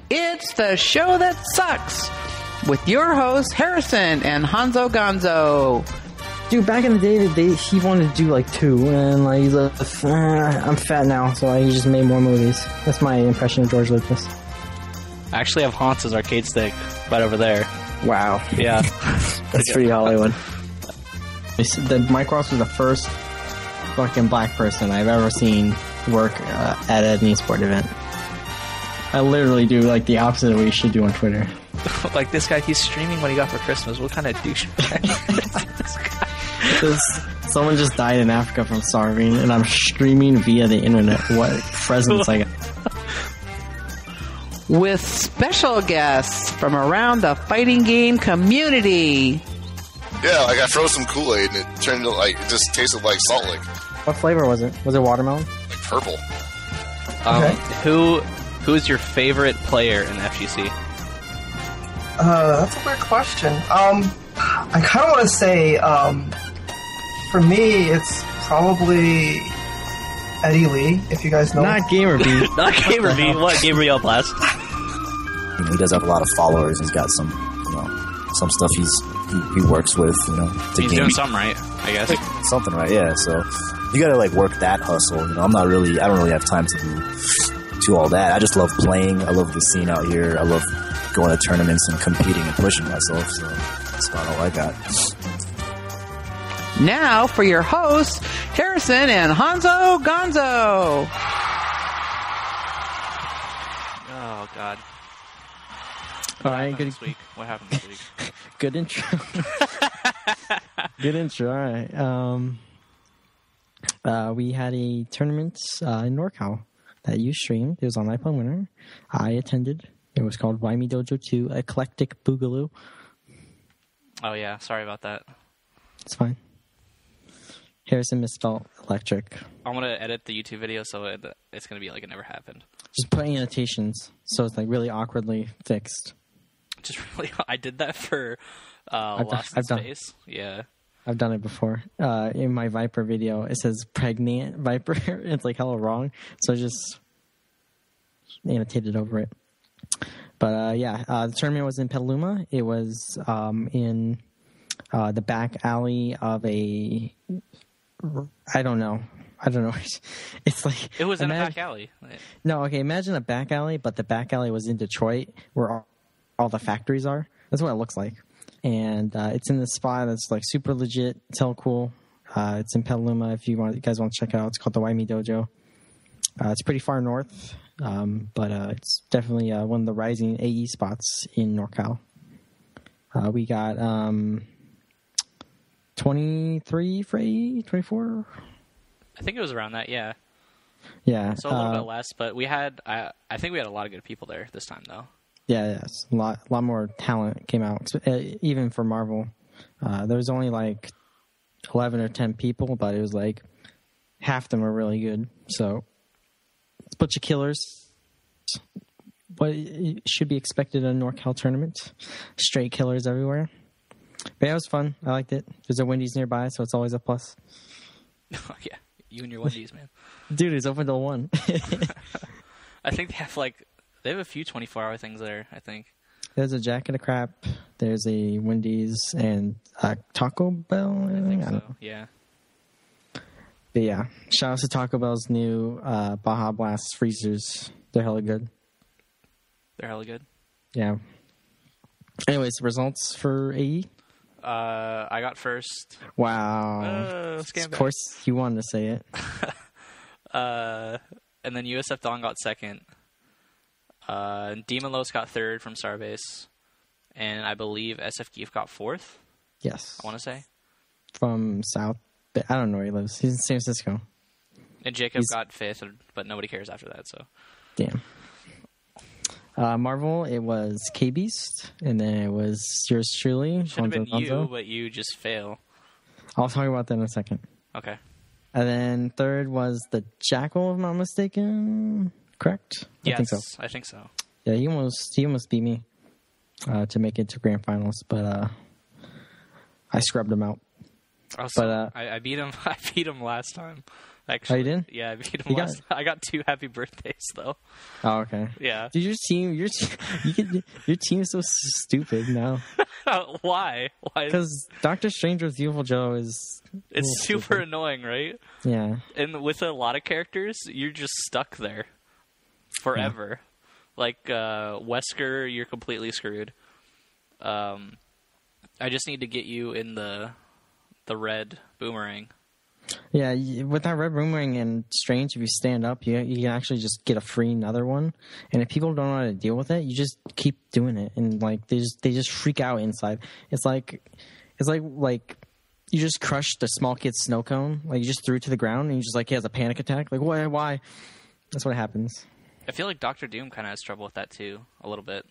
It's the show that sucks with your hosts Harrison and Honzo Gonzo. Dude, back in the day, he wanted to do like 2, and like he's like, I'm fat now, so he just made more movies. That's my impression of George Lucas. I actually have Hans's arcade stick right over there. Wow. Yeah. That's pretty Hollywood. Mike Ross was the first fucking black person I've ever seen work at an esport event. I literally do like the opposite of what you should do on Twitter. Like this guy, he's streaming what he got for Christmas. What kind of douchebag is this guy? Someone just died in Africa from starving, and I'm streaming via the internet. What presents I got? With special guests from around the fighting game community. Yeah, like I froze some Kool-Aid and it turned into it just tasted like Salt Lake. What flavor was it? Was it watermelon? Like purple. Okay. Who's your favorite player in FGC? That's a weird question. I kind of want to say, for me, it's probably Eddie Lee, if you guys know. Not Gamer B. Not Gamer B. What? Gamer Yell Blast? He does have a lot of followers. He's got some stuff he works with, to He's doing something right, I guess. Something right, yeah. So you gotta work that hustle. I don't really have time to do all that. I just love playing. I love the scene out here. I love going to tournaments and competing and pushing myself. So that's about all I got. Now for your hosts, Harrison and Honzo Gonzo. Oh God. All right, good this week. What happened this week? Good intro. Good intro. All right. We had a tournament in NorCal that you streamed. It was on iPhone Winter. I attended. It was called Why Me Dojo 2 Eclectic Boogaloo. Oh yeah, sorry about that. It's fine. Harrison misspelled electric. I'm gonna edit the YouTube video so it's gonna be like it never happened. Just put annotations so it's like really awkwardly fixed. Just really, I did that for Lost in Space. Yeah. I've done it before. In my Viper video, it says pregnant Viper. It's like hella wrong. So I just annotated over it. But the tournament was in Petaluma. It was in the back alley of a... I don't know. It's like... It was in a back alley. No, okay, imagine a back alley, but the back alley was in Detroit where all the factories are. That's what it looks like. And it's in this spot that's like super legit. It's hella cool. It's in Petaluma. If you guys want to check it out, it's called the Why Me Dojo. It's pretty far north, but it's definitely one of the rising AE spots in NorCal. We got 23 for AE, 24. I think it was around that. Yeah. Yeah. So a little bit less, but we had. I think we had a lot of good people there this time, though. Yeah, a lot more talent came out, even for Marvel. There was only like 11 or 10 people, but it was like half of them were really good. So it's a bunch of killers. What should be expected in a NorCal tournament. Straight killers everywhere. But yeah, it was fun. I liked it. There's a Wendy's nearby, so it's always a plus. Oh, yeah. You and your Wendy's, man. Dude, it's open till 1. I think they have a few 24-hour things there, I think. There's a Jack and a Crap. There's a Wendy's and a Taco Bell. I think so, yeah. But yeah, shout out to Taco Bell's new Baja Blast freezers. They're hella good. They're hella good? Yeah. Anyways, results for AE? I got first. Wow. Of course you wanted to say it. And then USF Dawn got second. Demon Los got third from Starbase. And I believe SF Geef got fourth. Yes. I want to say. From South. I don't know where he lives. He's in San Francisco. And Jacob got fifth, but nobody cares after that, so. Damn. Marvel, it was K-Beast, and then it was yours truly. Should have been you, but you just fail. I'll talk about that in a second. Okay. And then third was the Jackal, if I'm not mistaken. Correct? Yes, I think so. I think so. Yeah, he almost beat me to make it to grand finals, but I scrubbed him out. Also, I beat him. I beat him last time Actually, you did? Yeah, I beat him You got last. I got 2 happy birthdays though. Oh, okay. Yeah. Dude, your team is so stupid now. Why? Why? Because Doctor Strange with Beautiful Joe is... It's super annoying, right? Yeah. And with a lot of characters, you're just stuck there forever. Yeah. Like Wesker, you're completely screwed. I just need to get you in the red boomerang. Yeah, with that red boomerang and Strange, if you stand up, you can actually just get a free another one. And if people don't know how to deal with it, you just keep doing it, and like they just freak out inside. It's like you just crushed a small kid's snow cone. Like you just threw it to the ground, and he just like he has a panic attack. Like why? That's what happens. I feel like Doctor Doom kind of has trouble with that too, a little bit.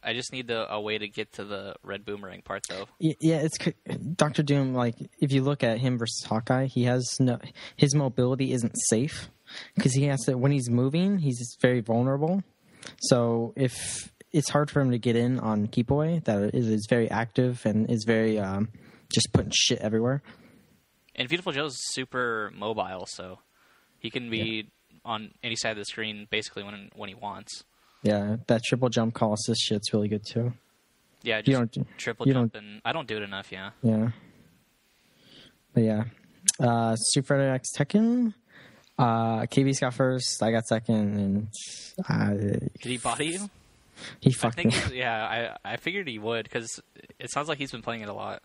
I just need a way to get to the red boomerang part, though. Yeah, it's Doctor Doom. Like, if you look at him versus Hawkeye, his mobility isn't safe because he has to when he's moving, he's very vulnerable. So if it's hard for him to get in on Keep Away, that is very active and is very just putting shit everywhere. And Beautiful Joe's super mobile, so he can be on any side of the screen basically when he wants. Yeah, that triple jump call assist shit's really good too. Yeah, just triple jump, and I don't do it enough, yeah. Yeah. But yeah. Street Fighter X Tekken. KB's got first, I got second, and... Did he body you? He fucked me. Yeah, I figured he would, because it sounds like he's been playing it a lot.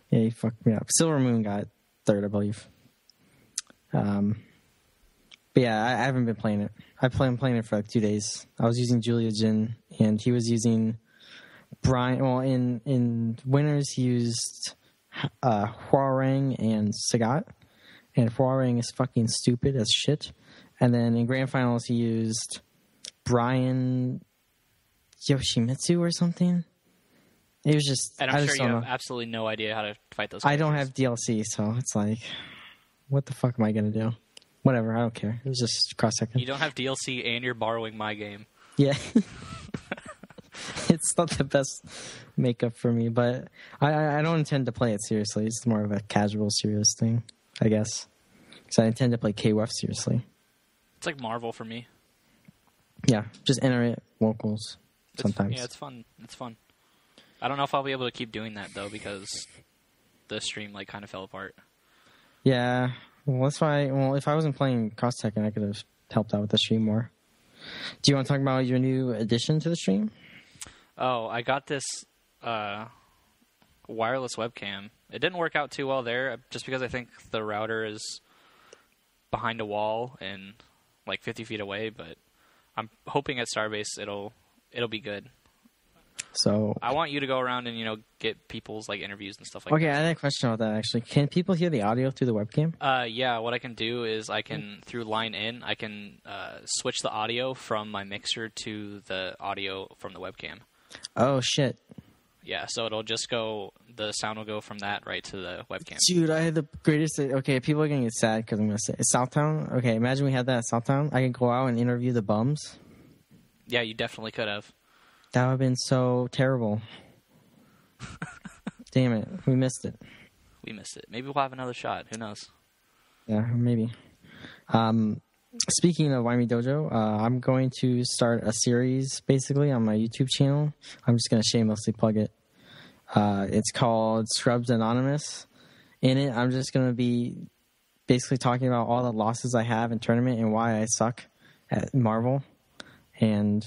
Yeah, he fucked me up. Silver Moon got third, I believe. But yeah, I haven't been playing it. I'm playing it for like 2 days. I was using Julia Jin, and he was using Brian. Well, in winners, he used Huarang and Sagat, and Huarang is fucking stupid as shit. And then in grand finals, he used Brian Yoshimitsu or something. It was just... And I'm sure you have absolutely no idea how to fight those characters. I don't have DLC, so it's like, what the fuck am I going to do? Whatever, I don't care. It was just cross-second. You don't have DLC and you're borrowing my game. Yeah. It's not the best makeup for me, but I don't intend to play it seriously. It's more of a casual, serious thing, I guess. Because I intend to play KOF seriously. It's like Marvel for me. Yeah, just enter it locals sometimes. Yeah, it's fun. It's fun. I don't know if I'll be able to keep doing that, though, because the stream like kind of fell apart. Yeah. Well, that's why. Well, if I wasn't playing Cross Tekken, I could have helped out with the stream more. Do you want to talk about your new addition to the stream? Oh, I got this wireless webcam. It didn't work out too well there, just because I think the router is behind a wall and like 50 feet away. But I'm hoping at Starbase it'll be good. So I want you to go around and get people's like interviews and stuff like that. Okay, I had a question about that actually. Can people hear the audio through the webcam? Yeah, what I can do is I can through line in, I can switch the audio from my mixer to the audio from the webcam. Oh shit. Yeah, so it'll just go. The sound will go from that right to the webcam. Dude, I had the greatest. Okay, people are gonna get sad because I'm gonna say it's Southtown. Okay, imagine we had that at Southtown. I could go out and interview the bums. Yeah, you definitely could have. That would have been so terrible. Damn it, we missed it. We missed it. Maybe we'll have another shot. Who knows? Yeah, maybe. Speaking of Why Me Dojo, I'm going to start a series basically on my YouTube channel. I'm just going to shamelessly plug it. It's called Scrubs Anonymous. In it, I'm just going to be basically talking about all the losses I have in tournament and why I suck at Marvel and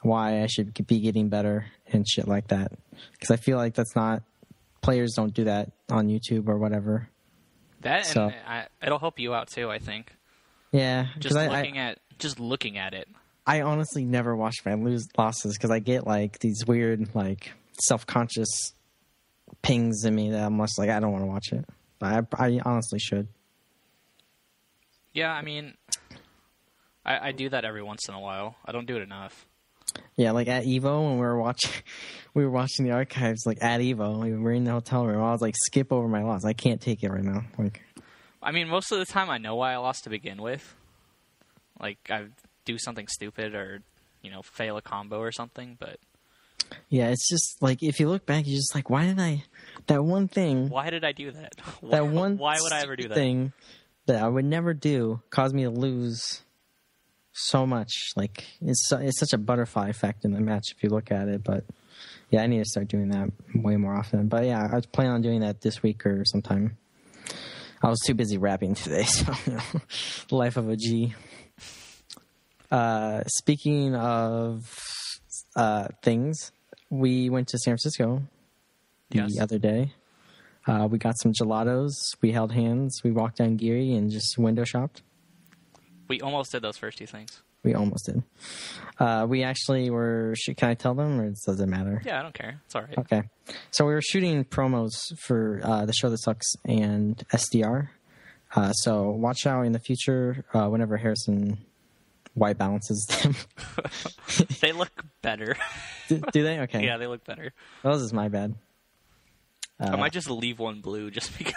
why I should be getting better and shit like that. Because I feel like that's not... Players don't do that on YouTube or whatever. And it'll help you out too, I think. Yeah. Just looking at it. I honestly never watch my losses because I get like these weird like self-conscious pings in me that I'm just like, I don't want to watch it. But I honestly should. Yeah, I mean, I do that every once in a while. I don't do it enough. Yeah, like at Evo when we were watching the archives. Like at Evo, we were in the hotel room. I was like, skip over my loss. I can't take it right now. Like, I mean, most of the time I know why I lost to begin with. Like I do something stupid or fail a combo or something. But yeah, it's just like if you look back, you're just like, why did I? That one thing. Why did I do that? That one. Why would I ever do that? Thing that I would never do caused me to lose so much. Like, it's such a butterfly effect in the match if you look at it. But yeah, I need to start doing that way more often. But yeah, I was planning on doing that this week or sometime. I was too busy rapping today, so the life of a G. Speaking of things, we went to San Francisco the other day. We got some gelatos. We held hands. We walked down Geary and just window shopped. We almost did those first two things. We almost did. We actually were... Can I tell them, or does it matter? Yeah, I don't care. It's all right. Okay. So we were shooting promos for The Show That Sucks and SDR. So watch out in the future whenever Harrison white balances them. They look better. Do they? Okay. Yeah, they look better. That was my bad. I might just leave one blue just because.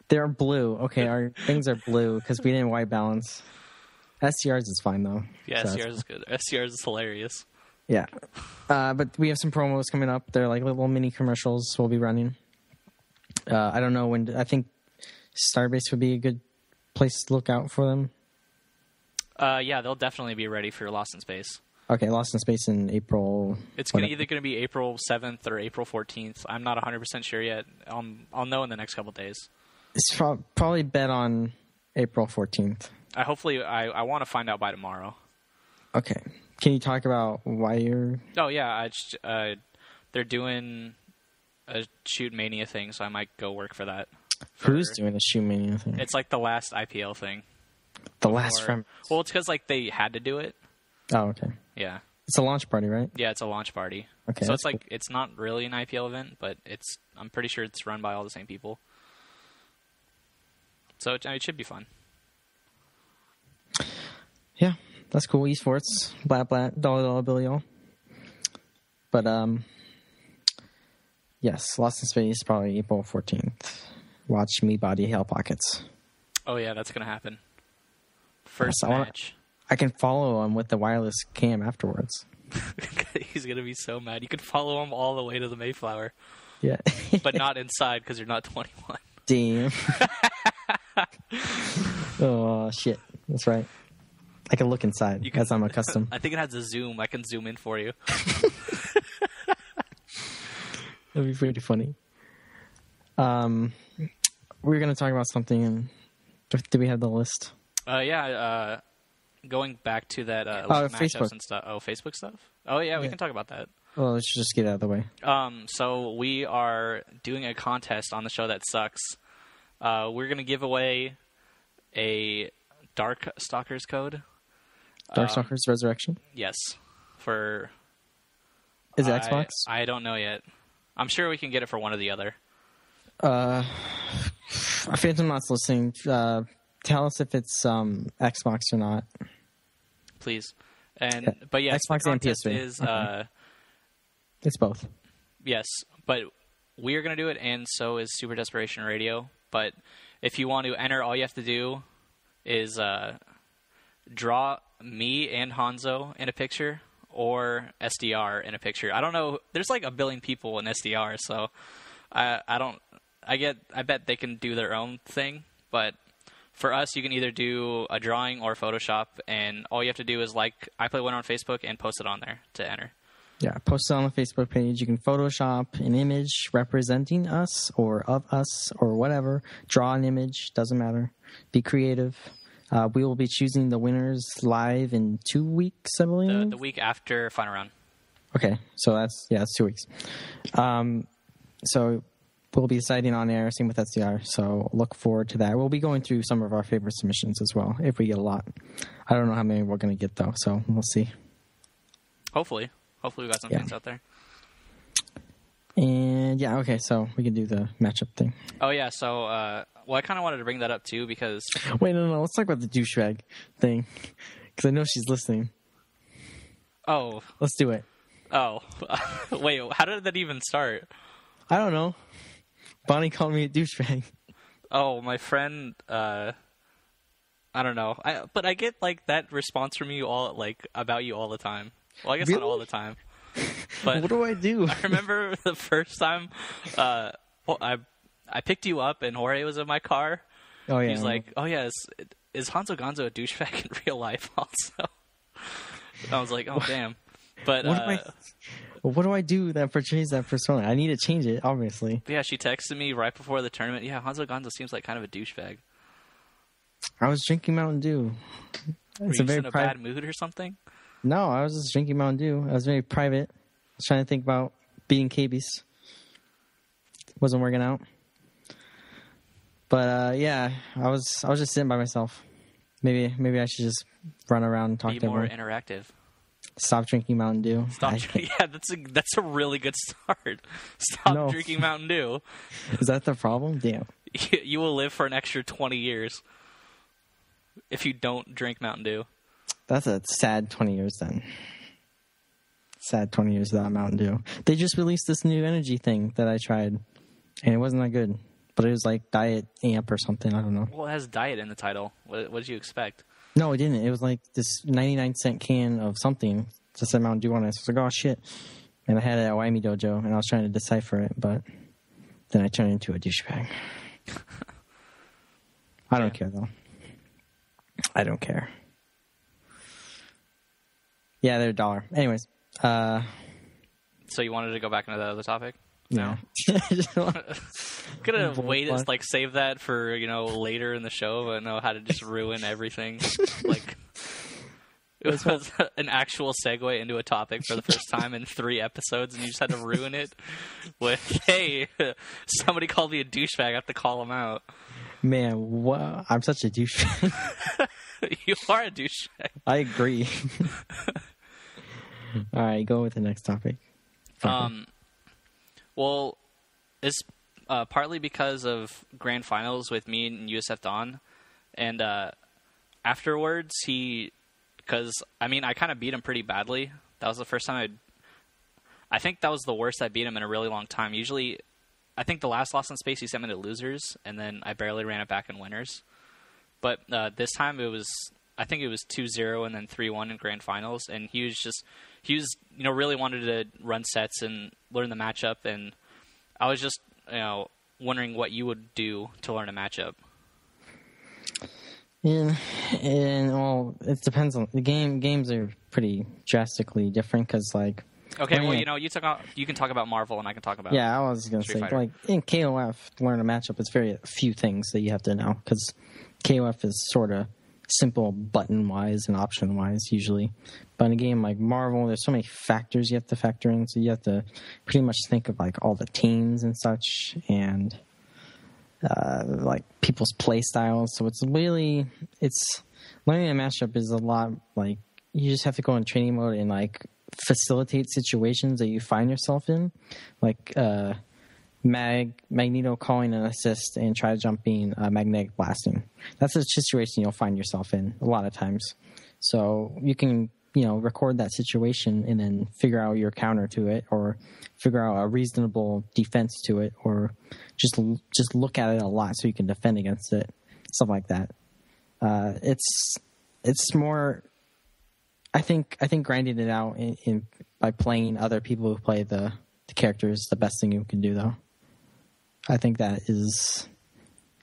They're blue. Okay, our things are blue because we didn't white balance. SCR's is fine, though. Yeah, so SCR's is good. SCR's is hilarious. Yeah. But we have some promos coming up. They're like little mini commercials we'll be running. I don't know when. I think Starbase would be a good place to look out for them. Yeah, they'll definitely be ready for Lost in Space. Okay, Lost in Space in April. It's either going to be April 7th or April 14th. I'm not 100% sure yet. I'll know in the next couple of days. It's probably bet on April 14th. I want to find out by tomorrow. Okay. Can you talk about why you're... Oh, yeah. They're doing a Shoot Mania thing, so I might go work for that. Who's doing a Shoot Mania thing? It's like the last IPL thing. Last from... Well, it's because like they had to do it. Oh, okay. Yeah. It's a launch party, right? Yeah, it's a launch party. Okay. So it's like it's not really an IPL event, but I'm pretty sure it's run by all the same people. So it should be fun. Yeah, that's cool. Esports, blat blat, dollar Billy all. But yes, Lost in Space probably April 14th. Watch me body Hell Pockets. Oh yeah, that's gonna happen. First yes, match. I can follow him with the wireless cam afterwards. He's gonna be so mad. You can follow him all the way to the Mayflower. Yeah, but not inside because you're not 21. Damn. Oh shit, that's right. I can look inside as I'm accustomed. I think it has a zoom. I can zoom in for you. That'd be pretty funny. We're going to talk about something. And do we have the list? Yeah. Going back to that matchups Facebook and stuff. Oh, Facebook stuff? Oh, yeah, we can talk about that. Well, let's just get it out of the way. So we are doing a contest on the Show That Sucks. We're going to give away a Dark Stalkers code. Darkstalkers Resurrection? Yes. For... Is it Xbox? I don't know yet. I'm sure we can get it for one or the other. Phantom Knot's listening. Tell us if it's Xbox or not. Please. But yes, Xbox the and contest PS3. is... it's both. Yes, but we are going to do it, and so is Super Desperation Radio. But if you want to enter, all you have to do is draw me and Honzo in a picture or SDR in a picture. I don't know. There's like a billion people in SDR, so I bet they can do their own thing. But for us, you can either do a drawing or Photoshop, and all you have to do is like I Play Winner on Facebook and post it on there to enter. Yeah, post it on the Facebook page. You can Photoshop an image representing us or of us or whatever. Draw an image. Doesn't matter. Be creative. We will be choosing the winners live in 2 weeks, I believe. The week after Final Round. Okay, so that's 2 weeks. So we'll be deciding on air, same with SDR. So look forward to that. We'll be going through some of our favorite submissions as well, if we get a lot. I don't know how many we're going to get, though, so we'll see. Hopefully we got some fans out there. And yeah, okay, so we can do the matchup thing. Oh yeah, so I kind of wanted to bring that up too because wait, no, let's talk about the douchebag thing because I know she's listening. Oh, let's do it. Oh, wait, how did that even start? I don't know. Bonnie called me a douchebag. Oh, my friend. I don't know. But I get like that response from you all about you all the time. Well, I guess really? Not all the time. But what do I do? I remember the first time I picked you up and Jorge was in my car. Oh yeah. He's like, oh yeah, is Honzo Gonzo a douchebag in real life also? I was like, oh damn. But what do I do that portrays that persona? I need to change it, obviously. yeah, she texted me right before the tournament. Yeah, Honzo Gonzo seems like kind of a douchebag. I was drinking Mountain Dew. Were you just in a bad mood or something? No, I was just drinking Mountain Dew. I was very private. I was trying to think about beating KBs. Wasn't working out. But yeah, I was just sitting by myself. Maybe I should just run around and talk to more everyone. interactive. Stop drinking Mountain Dew. Yeah, that's a really good start. Stop drinking Mountain Dew. Is that the problem? Damn. You will live for an extra 20 years if you don't drink Mountain Dew. That's a sad 20 years then. Sad 20 years without Mountain Dew. They just released this new energy thing that I tried, and it wasn't that good. But it was like Diet Amp or something. I don't know. Well, it has diet in the title. What did you expect? No, it didn't. It was like this 99-cent can of something. Just said Mountain Dew on it. So I was like, oh, shit. And I had it at Wyoming Dojo, and I was trying to decipher it, but then I turned into a douchebag. I don't care, though. I don't care. Yeah, they're $1. Anyways. So you wanted to go back into that other topic? No. Could have waited, like, save that for, later in the show, but know how to just ruin everything. Like, it was an actual segue into a topic for the first time in 3 episodes, and you just had to ruin it with, hey, somebody called me a douchebag, I have to call him out. Man, what? I'm such a douchebag. You are a douchebag. I agree. All right, go with the next topic. Well, it's partly because of grand finals with me and USF Don, and afterwards because I kind of beat him pretty badly. That was the first time I think that was the worst I beat him in a really long time. Usually, I think the last loss in space he sent me to losers, and then I barely ran it back in winners. But this time I think it was 2-0 and then 3-1 in grand finals, and he was really wanted to run sets and learn the matchup, and I was just wondering what you would do to learn a matchup. Yeah, and well, it depends on the game. Games are pretty drastically different because, like, okay, well, you can talk about Marvel, and I can talk about I was gonna say, like, in KOF, to learn a matchup, it's very few things that you have to know because KOF is sort of simple button-wise and option-wise usually. But in a game like Marvel, there's so many factors you have to factor in, so you have to pretty much think of, like, all the teams and such, and like people's play styles. So learning a matchup is a lot, like, you just have to go in training mode and, like, facilitate situations that you find yourself in, like Magneto calling an assist and try jumping magnetic blasting. That's a situation you'll find yourself in a lot of times. So you can record that situation and then figure out your counter to it, or figure out a reasonable defense to it, or just look at it a lot so you can defend against it, stuff like that. It's more, I think grinding it out by playing other people who play the character is the best thing you can do, though. I think that is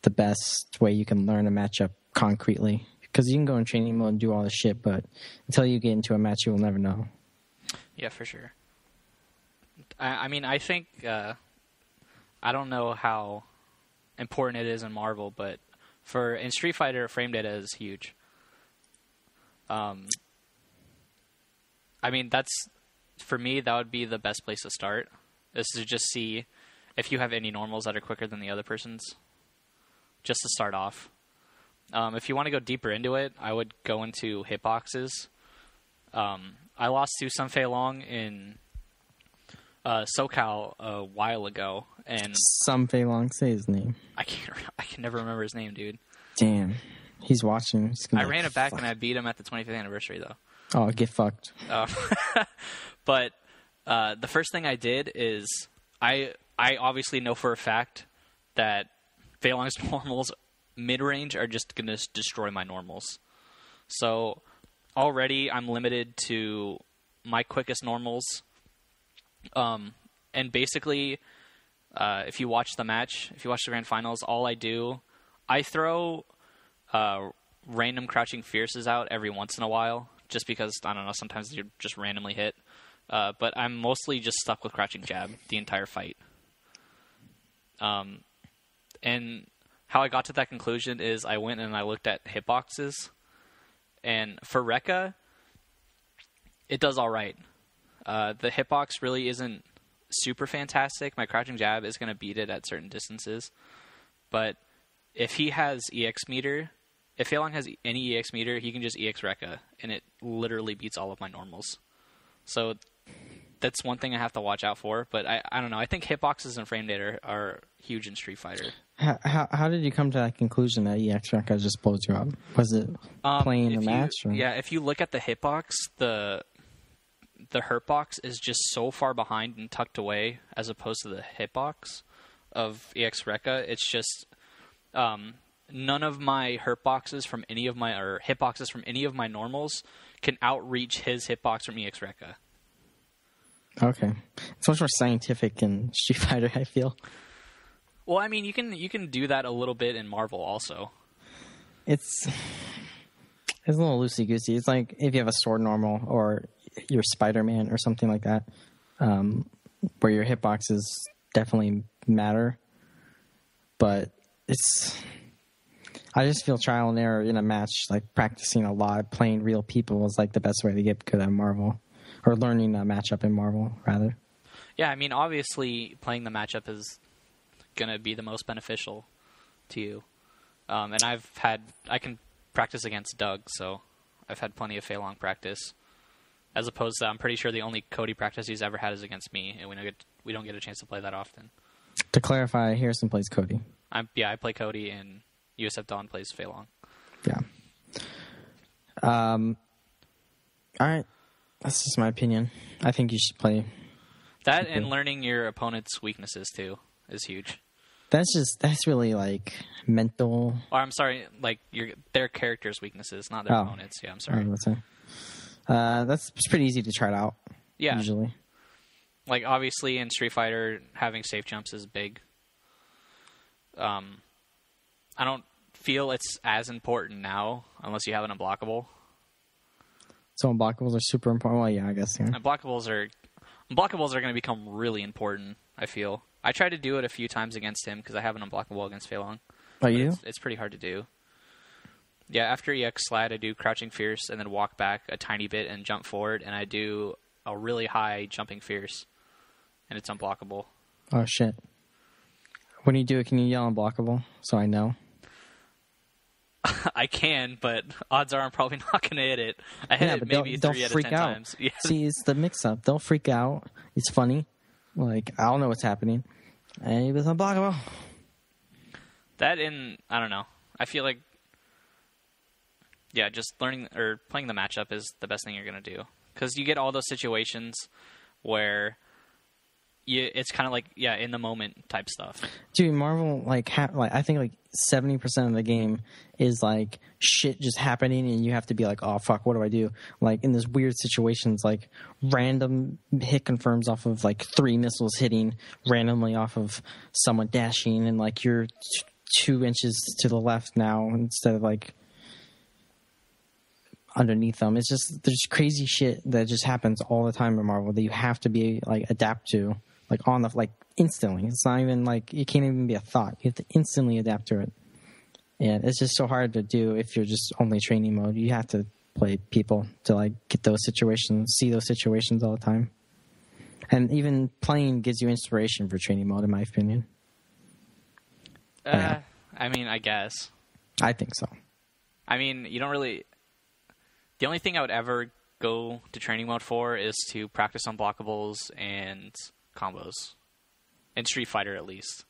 the best way you can learn a matchup concretely. Because you can go in training mode and do all this shit, but until you get into a match, you will never know. Yeah, for sure. I think I don't know how important it is in Marvel, but in Street Fighter, frame data is huge. That's, for me, that would be the best place to start, is to just see if you have any normals that are quicker than the other person's, just to start off. If you want to go deeper into it, I would go into hitboxes. I lost to Sun Fei Long in SoCal a while ago, and Sun Fei Long, say his name. I can never remember his name, dude. Damn, he's watching. I ran it back and I beat him at the 25th anniversary, though. Oh, get fucked. But the first thing I did is I obviously know for a fact that Fei Long's normals mid-range are just going to destroy my normals. So already I'm limited to my quickest normals. And basically, if you watch the match, if you watch the grand finals, all I do I throw random crouching fierces out every once in a while, just because, I don't know, sometimes you're just randomly hit. But I'm mostly just stuck with crouching jab the entire fight. And how I got to that conclusion is I went and I looked at hitboxes. And for Rekka, it does all right. The hitbox really isn't super fantastic. My crouching jab is going to beat it at certain distances. But if he has EX meter, if Feilong has any EX meter, he can just EX Rekka, and it literally beats all of my normals. So that's one thing I have to watch out for. But I don't know. I think hitboxes and frame data are huge in Street Fighter. How did you come to that conclusion that EX Rekka just blows you up? Was it playing the match? Or? Yeah, if you look at the hitbox, the hurt box is just so far behind and tucked away as opposed to the hitbox of EX Rekka. It's just none of my hurt boxes from any of my or hitboxes from any of my normals can outreach his hitbox from EX Rekka. Okay, it's much more scientific in Street Fighter, I feel. Well, I mean, you can do that a little bit in Marvel also. It's a little loosey goosey. It's like if you have a sword normal or you're Spider-Man or something like that, where your hitboxes definitely matter. But I just feel trial and error in a match, like practicing a lot, playing real people is like the best way to get good at Marvel. Or learning a matchup in Marvel, rather. Yeah, I mean, obviously, playing the matchup is going to be the most beneficial to you. And I can practice against Doug, so I've had plenty of Feilong practice. As opposed to, I'm pretty sure the only Cody practice he's ever had is against me, and we don't get a chance to play that often. To clarify, Harrison plays Cody. I play Cody, and USF Dawn plays Feilong. Yeah. All right. That's just my opinion. I think you should play that, and learning your opponent's weaknesses too is huge. That's really like mental. Or I'm sorry, like their character's weaknesses, not their opponents. Yeah, I'm sorry. That's pretty easy to try it out. Yeah, usually. Like obviously in Street Fighter, having safe jumps is big. I don't feel it's as important now unless you have an unblockable. So unblockables are super important. Well, yeah, I guess. Yeah. Unblockables are going to become really important, I feel. I tried to do it a few times against him because I have an unblockable against Feilong. Oh, you do? It's pretty hard to do. Yeah, after EX slide, I do crouching fierce and then walk back a tiny bit and jump forward, and I do a really high jumping fierce, and it's unblockable. Oh, shit. When you do it, can you yell unblockable so I know? I can, but odds are I'm probably not going to hit it. I hit it maybe 3 out of 10 times. Yeah. See, it's the mix-up. They'll freak out. It's funny. Like, I don't know what's happening. And he was unblockable. That I don't know. I feel like, yeah, just learning or playing the matchup is the best thing you're going to do. Because you get all those situations where it's kind of like, yeah, in the moment type stuff. Dude, Marvel, I think like 70% of the game is like shit just happening and you have to be like, oh fuck, what do I do? Like in this weird situations, like random hit confirms off of like 3 missiles hitting randomly off of someone dashing and like you're 2 inches to the left now instead of like underneath them. It's just, there's crazy shit that just happens all the time in Marvel that you have to be like adapt to. Like on the instantly. It's not even like it can't even be a thought. You have to instantly adapt to it, and it's just so hard to do if you're just only training mode. You have to play people to like get those situations, see those situations all the time, and even playing gives you inspiration for training mode, in my opinion. I mean, I guess. I think so. I mean, you don't really. The only thing I would ever go to training mode for is to practice unblockables and combos. In Street Fighter, at least.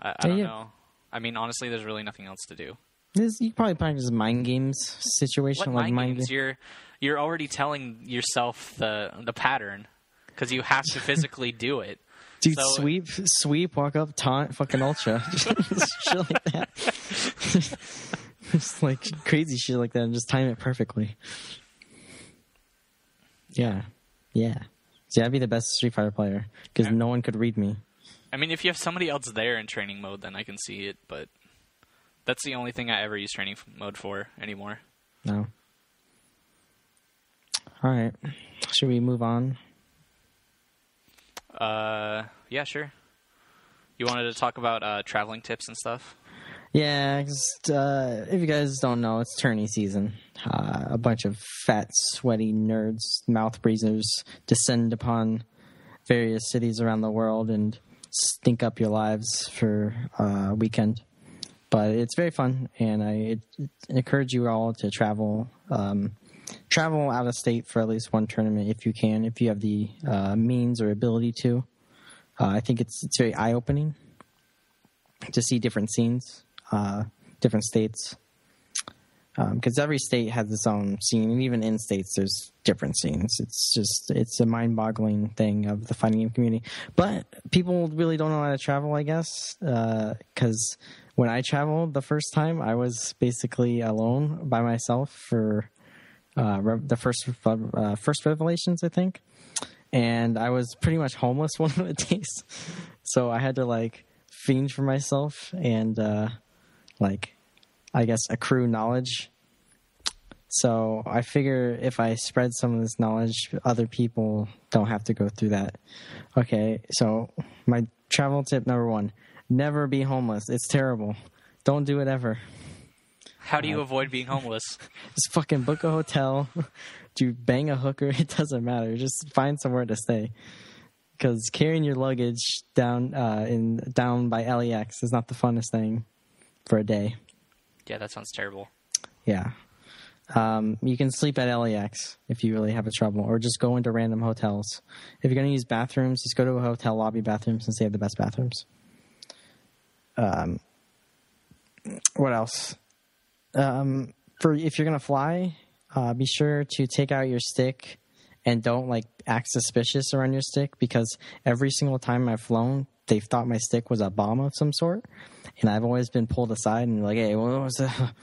I don't know. I mean, honestly, there's really nothing else to do. You probably practice mind games situation. What like mind games? You're already telling yourself the pattern because you have to physically do it. Dude, so, sweep, walk up, taunt, fucking ultra. Just shit like that. Just like crazy shit like that and just time it perfectly. Yeah. See, I'd be the best Street Fighter player because no one could read me. I mean, if you have somebody else there in training mode, then I can see it, but That's the only thing I ever use training mode for anymore. No. All right. Should we move on? Yeah, sure. You wanted to talk about traveling tips and stuff? Yeah, if you guys don't know, it's tourney season. A bunch of fat, sweaty nerds, mouth breathers descend upon various cities around the world and stink up your lives for a weekend. But it's very fun, and I encourage you all to travel out of state for at least one tournament if you can, if you have the means or ability to. I think it's very eye-opening to see different scenes, different states, because every state has its own scene, and even in states there's different scenes. It's a mind-boggling thing of the fighting game community. But people really don't know how to travel, I guess, because when I traveled the first time, I was basically alone by myself for the first Revelations, I think. And I was pretty much homeless one of the days. So I had to, fiend for myself and, I guess, accrue knowledge. So I figure if I spread some of this knowledge, other people don't have to go through that. Okay, so my travel tip number 1, never be homeless. It's terrible. Don't do it ever. How do you avoid being homeless? Just fucking book a hotel. Do bang a hooker. It doesn't matter. Just find somewhere to stay. Because carrying your luggage down by LAX is not the funnest thing for a day. Yeah, that sounds terrible. Yeah. You can sleep at LAX if you really have a trouble, or just go into random hotels. If you're going to use bathrooms, just go to a hotel lobby bathrooms since they have the best bathrooms. What else? If you're going to fly, be sure to take out your stick and don't act suspicious around your stick, because every single time I've flown, they've thought my stick was a bomb of some sort, and I've always been pulled aside and hey, what was that?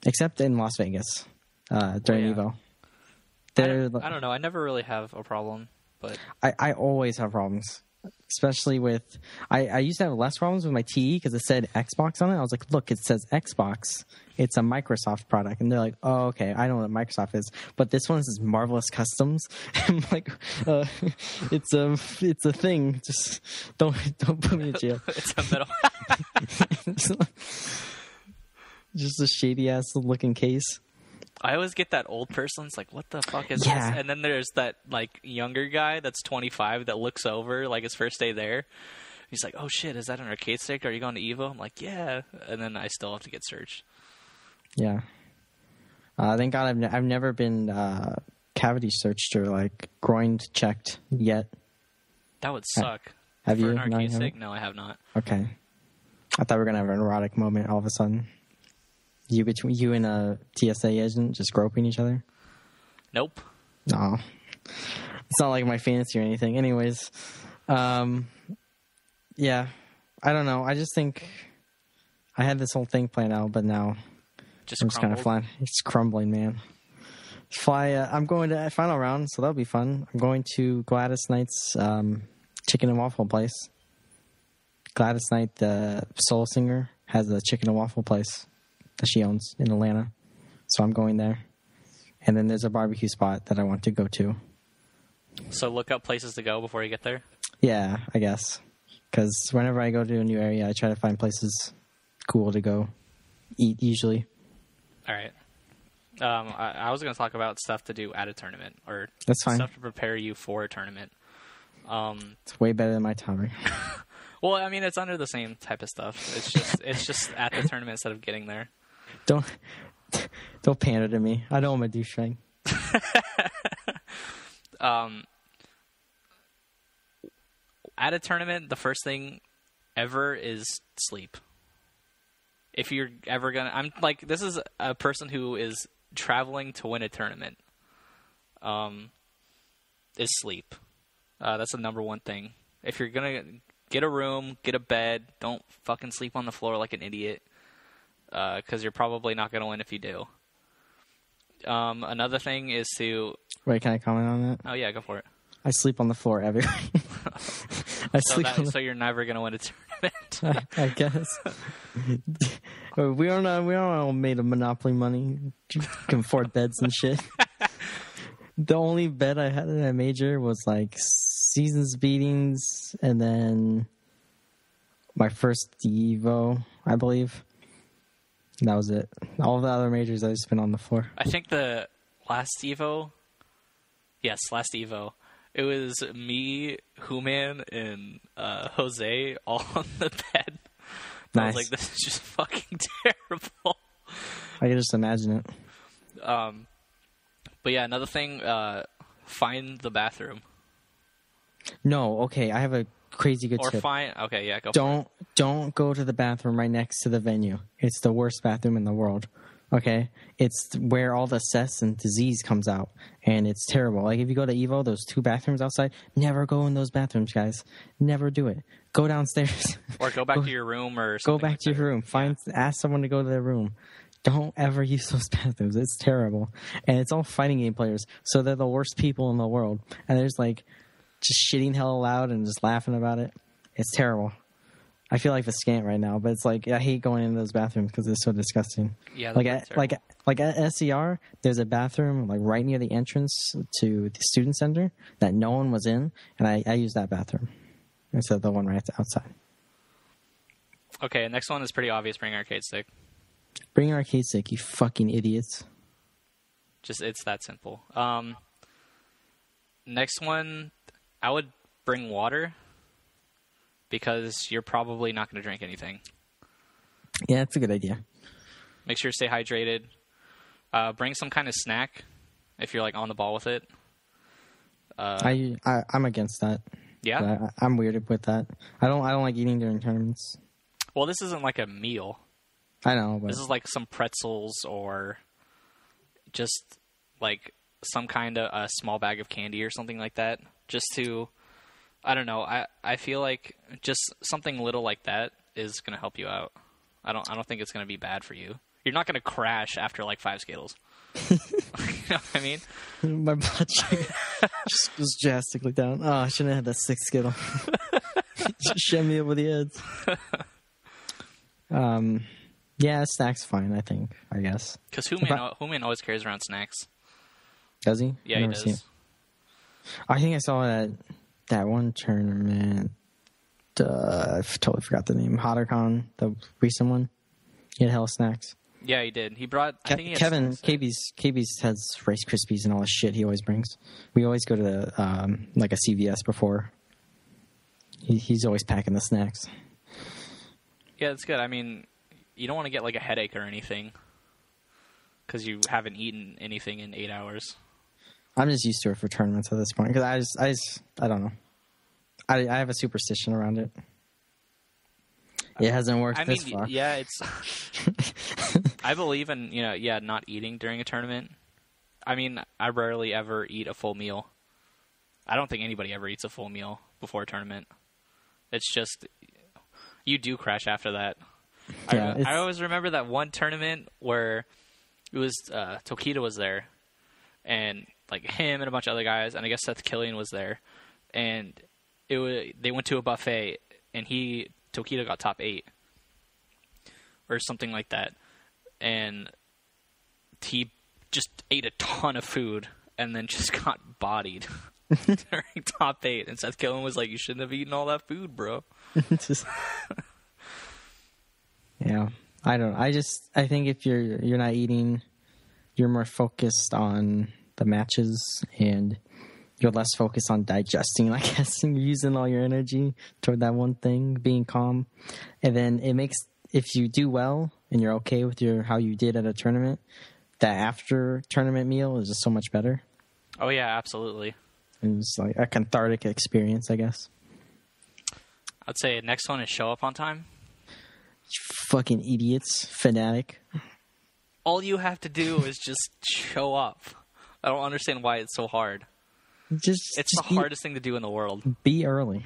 Except in Las Vegas during Evo. I don't know. I never really have a problem, but I always have problems. Especially with, I used to have less problems with my TE because it said Xbox on it. I was like, look, it says Xbox. It's a Microsoft product. And they're like, oh, okay, I know what Microsoft is. But this one says Marvelous Customs. I'm like, it's a thing. Just don't put me in jail. It's a metal. Just a shady ass looking case. I always get that old person's like, what the fuck is this? And then there's that younger guy that's 25 that looks over his first day there. He's like, oh shit, is that an arcade stick? Are you going to Evo? I'm like, yeah. And then I still have to get searched. Yeah. Thank God I've never been cavity searched or groin checked yet. That would suck. Have For you? an arcade stick? No, I have not. Okay. I thought we were gonna have an erotic moment all of a sudden. You and a TSA agent just groping each other? Nope. No. It's not like my fantasy or anything. Anyways, yeah, I don't know. I just think I had this whole thing planned out, but now I'm just kind of flying. It's crumbling, man. I'm going to final round, so that'll be fun. I'm going to Gladys Knight's chicken and waffle place. Gladys Knight, the soul singer, has a chicken and waffle place that she owns in Atlanta. So I'm going there. And then there's a barbecue spot that I want to go to. So look up places to go before you get there? Yeah, I guess. Because whenever I go to a new area, I try to find places cool to go eat usually. All right. I was going to talk about stuff to do at a tournament, or that's fine. Stuff to prepare you for a tournament. It's way better than my topic. Well, I mean, it's under the same type of stuff. It's just at the tournament instead of getting there. Don't pander to me. I know I'm a douchebag. At a tournament, the first thing ever is sleep. If you're ever gonna, this is a person who is traveling to win a tournament. Is sleep. That's the number one thing. If you're gonna get a room, get a bed, don't fucking sleep on the floor like an idiot. Because you're probably not going to win if you do. Another thing is to... Wait, can I comment on that? Oh, yeah, go for it. I sleep on the floor everywhere. So you're never going to win a tournament. I guess. We all made of Monopoly money. You can afford beds and shit. The only bed I had in that major was like seasons beatings, and then my first Evo, I believe. And that was it. All the other majors I've just been on the floor. I think the last Evo, last Evo, it was me, Human, and Jose all on the bed. Nice. I was like, this is just fucking terrible. I can just imagine it. But yeah, another thing, find the bathroom. No, okay, I have a crazy good tip. Don't go to the bathroom right next to the venue. It's the worst bathroom in the world. Okay, it's where all the cess and disease comes out, and it's terrible. Like if you go to Evo, those 2 bathrooms outside, never go in those bathrooms, guys. Never do it. Go downstairs or go back to your room, or something. Go back to your room. Ask someone to go to their room. Don't ever use those bathrooms. It's terrible, and it's all fighting game players, so they're the worst people in the world. And there's like just shitting hell loud and just laughing about it. It's terrible. I feel like a scant right now, but it's like I hate going into those bathrooms because it's so disgusting. Yeah, like at SER, there's a bathroom like right near the entrance to the student center that no one was in, and I use that bathroom instead of the one right outside. Okay, next one is pretty obvious. Bring an arcade stick. Bring an arcade stick, you fucking idiots. It's that simple. Next one, I would bring water. Because you're probably not going to drink anything. Yeah, that's a good idea. Make sure to stay hydrated. Bring some kind of snack if you're like on the ball with it. I'm against that. Yeah, I'm weirded with that. I don't like eating during tournaments. Well, this isn't like a meal. I know, but this is like some pretzels or just like some kind of a small bag of candy or something like that. Just to. I don't know. I feel like just something little like that is going to help you out. I don't think it's going to be bad for you. You're not going to crash after like 5 Skittles. You know what I mean? My blood sugar just goes drastically down. Oh, I shouldn't have had that 6th Skittle. Just shut me over the heads. Yeah, snacks fine, I think. I guess. Because Human always carries around snacks. Does he? Yeah, he does. I think I saw that one tournament. I totally forgot the name. HotterCon, the recent one. He had hella snacks. Yeah, he did. He brought. I think he had Kevin KB's has Rice Krispies and all this shit. He always brings. We always go to like a CVS before. He's always packing the snacks. Yeah, it's good. I mean, you don't want to get like a headache or anything because you haven't eaten anything in 8 hours. I'm just used to it for tournaments at this point because I don't know. I have a superstition around it. It hasn't worked this far. Yeah, it's. I believe in not eating during a tournament. I mean, I rarely ever eat a full meal. I don't think anybody ever eats a full meal before a tournament. It's just you do crash after that. Yeah, I always remember that one tournament where it was Tokita was there, and like him and a bunch of other guys, and I guess Seth Killian was there, and they went to a buffet, and Tokita got top 8 or something like that, and he just ate a ton of food and then just got bodied during top 8. And Seth Killian was like, "You shouldn't have eaten all that food, bro." Yeah, I think if you're not eating, you're more focused on the matches and you're less focused on digesting, I guess, and you're using all your energy toward that one thing, being calm. And then it makes, if you do well and you're okay with how you did at a tournament, that after tournament meal is just so much better. Oh yeah, absolutely. And it's like a cathartic experience, I guess. I'd say next one is show up on time. You fucking idiots, fanatic. All you have to do is just show up. I don't understand why it's so hard. It's the hardest thing to do in the world. Be early.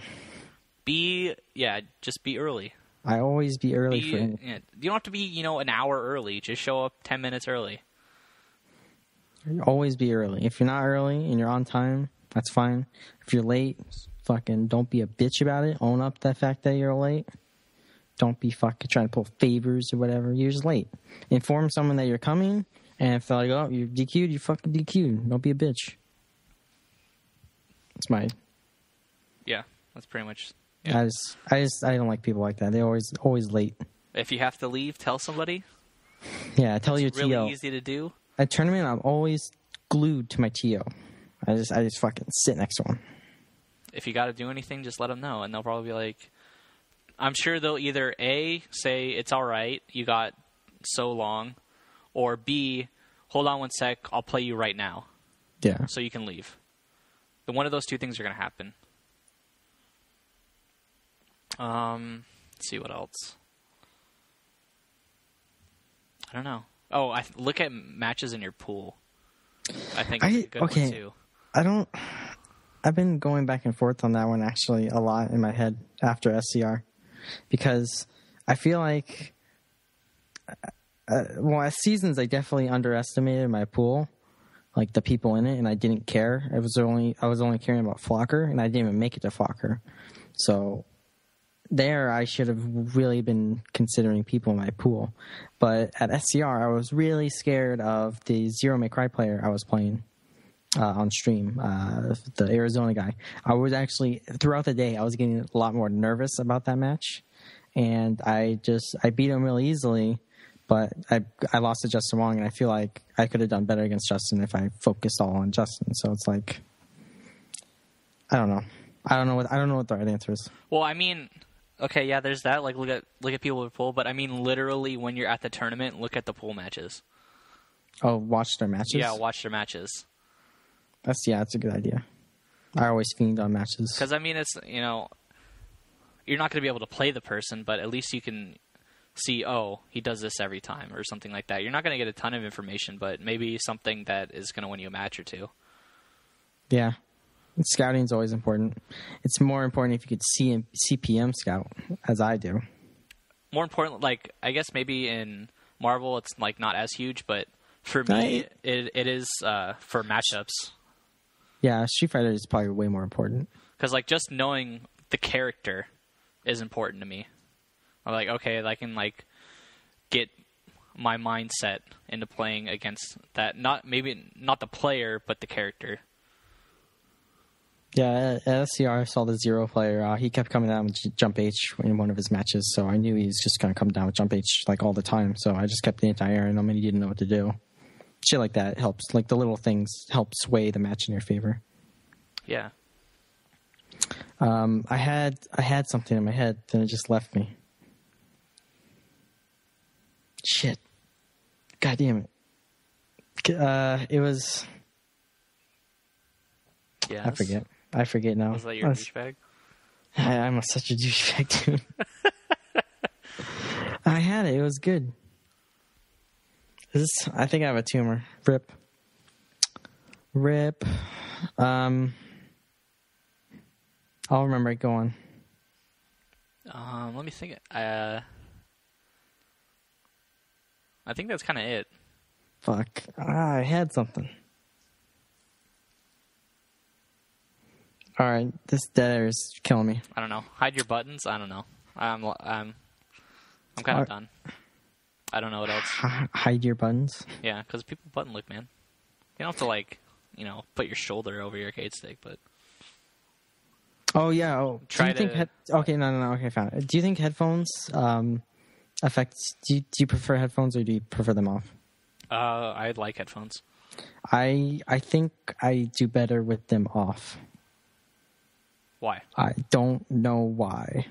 Just be early. I always be early for you don't have to be, an hour early. Just show up 10 minutes early. Always be early. If you're not early and you're on time, that's fine. If you're late, fucking don't be a bitch about it. Own up to the fact that you're late. Don't be fucking trying to pull favors or whatever. You're just late. Inform someone that you're coming, and if they're like, oh, you're DQ'd, you fucking DQ'd. Don't be a bitch. It's my... Yeah, that's pretty much... Yeah. I don't like people like that. They're always late. If you have to leave, tell somebody. Yeah, tell your It's really TO. easy to do. At tournament, I'm always glued to my TO. I just fucking sit next to him. If you got to do anything, just let them know, and they'll probably be like... I'm sure they'll either A, say, it's all right, you got so long, or B, hold on one sec, I'll play you right now. Yeah. So you can leave. One of those two things are going to happen. Let's see what else. I don't know. Oh, look at matches in your pool. I think it's a good one, too. I've been going back and forth on that one, actually, a lot in my head after SCR. Because I feel like, at Seasons, I definitely underestimated my pool, like the people in it, and I didn't care. I was only caring about Flocker, and I didn't even make it to Flocker. So there, I should have really been considering people in my pool. But at SCR, I was really scared of the Zero May Cry player I was playing on stream, the Arizona guy. I was actually, throughout the day, I was getting a lot more nervous about that match. And I beat him really easily, but I lost to Justin Wong, and I feel like I could have done better against Justin if I focused all on Justin. So it's like, I don't know. I don't know what the right answer is. Well, I mean, okay, yeah, there's that. Like, look at people with pool, but I mean, literally, when you're at the tournament, look at the pool matches. Oh, watch their matches? Yeah, watch their matches. That's a good idea. I always fiend on matches. Because, I mean, it's, you're not going to be able to play the person, but at least you can see, oh, he does this every time or something like that. You're not going to get a ton of information, but maybe something that is going to win you a match or two. Yeah. Scouting is always important. It's more important if you could CPM scout, as I do. More important, like, I guess maybe in Marvel it's, like, not as huge, but for me, it is for matchups. Yeah, Street Fighter is probably way more important. Because, like, just knowing the character is important to me. I'm like, okay, I can, like, get my mindset into playing against that. Not the player, but the character. Yeah, at SCR, I saw the Zero player. He kept coming down with Jump H in one of his matches, so I knew he was just going to come down with Jump H, like, all the time. So I just kept the anti-air, and he didn't know what to do. Shit like that helps. Like, the little things help sway the match in your favor. Yeah. I had something in my head, then it just left me. Shit. God damn it. It was... Yes. I forget now. Was that your douchebag? I'm such a douchebag, dude. I had it. It was good. I think I have a tumor. Rip. I'll remember it. Go on. Let me think. I think that's kind of it. Fuck. I had something. All right, this dead air is killing me. I don't know. Hide your buttons. I don't know. I'm kind of done. I don't know what else. Hide your buttons. Yeah, because people button look, man. You don't have to, like, put your shoulder over your arcade stick, but. Oh yeah. Oh, try do you think okay, no. Okay, found it. Do you think headphones affect? Do you prefer headphones or do you prefer them off? I like headphones. I think I do better with them off. Why? I don't know why.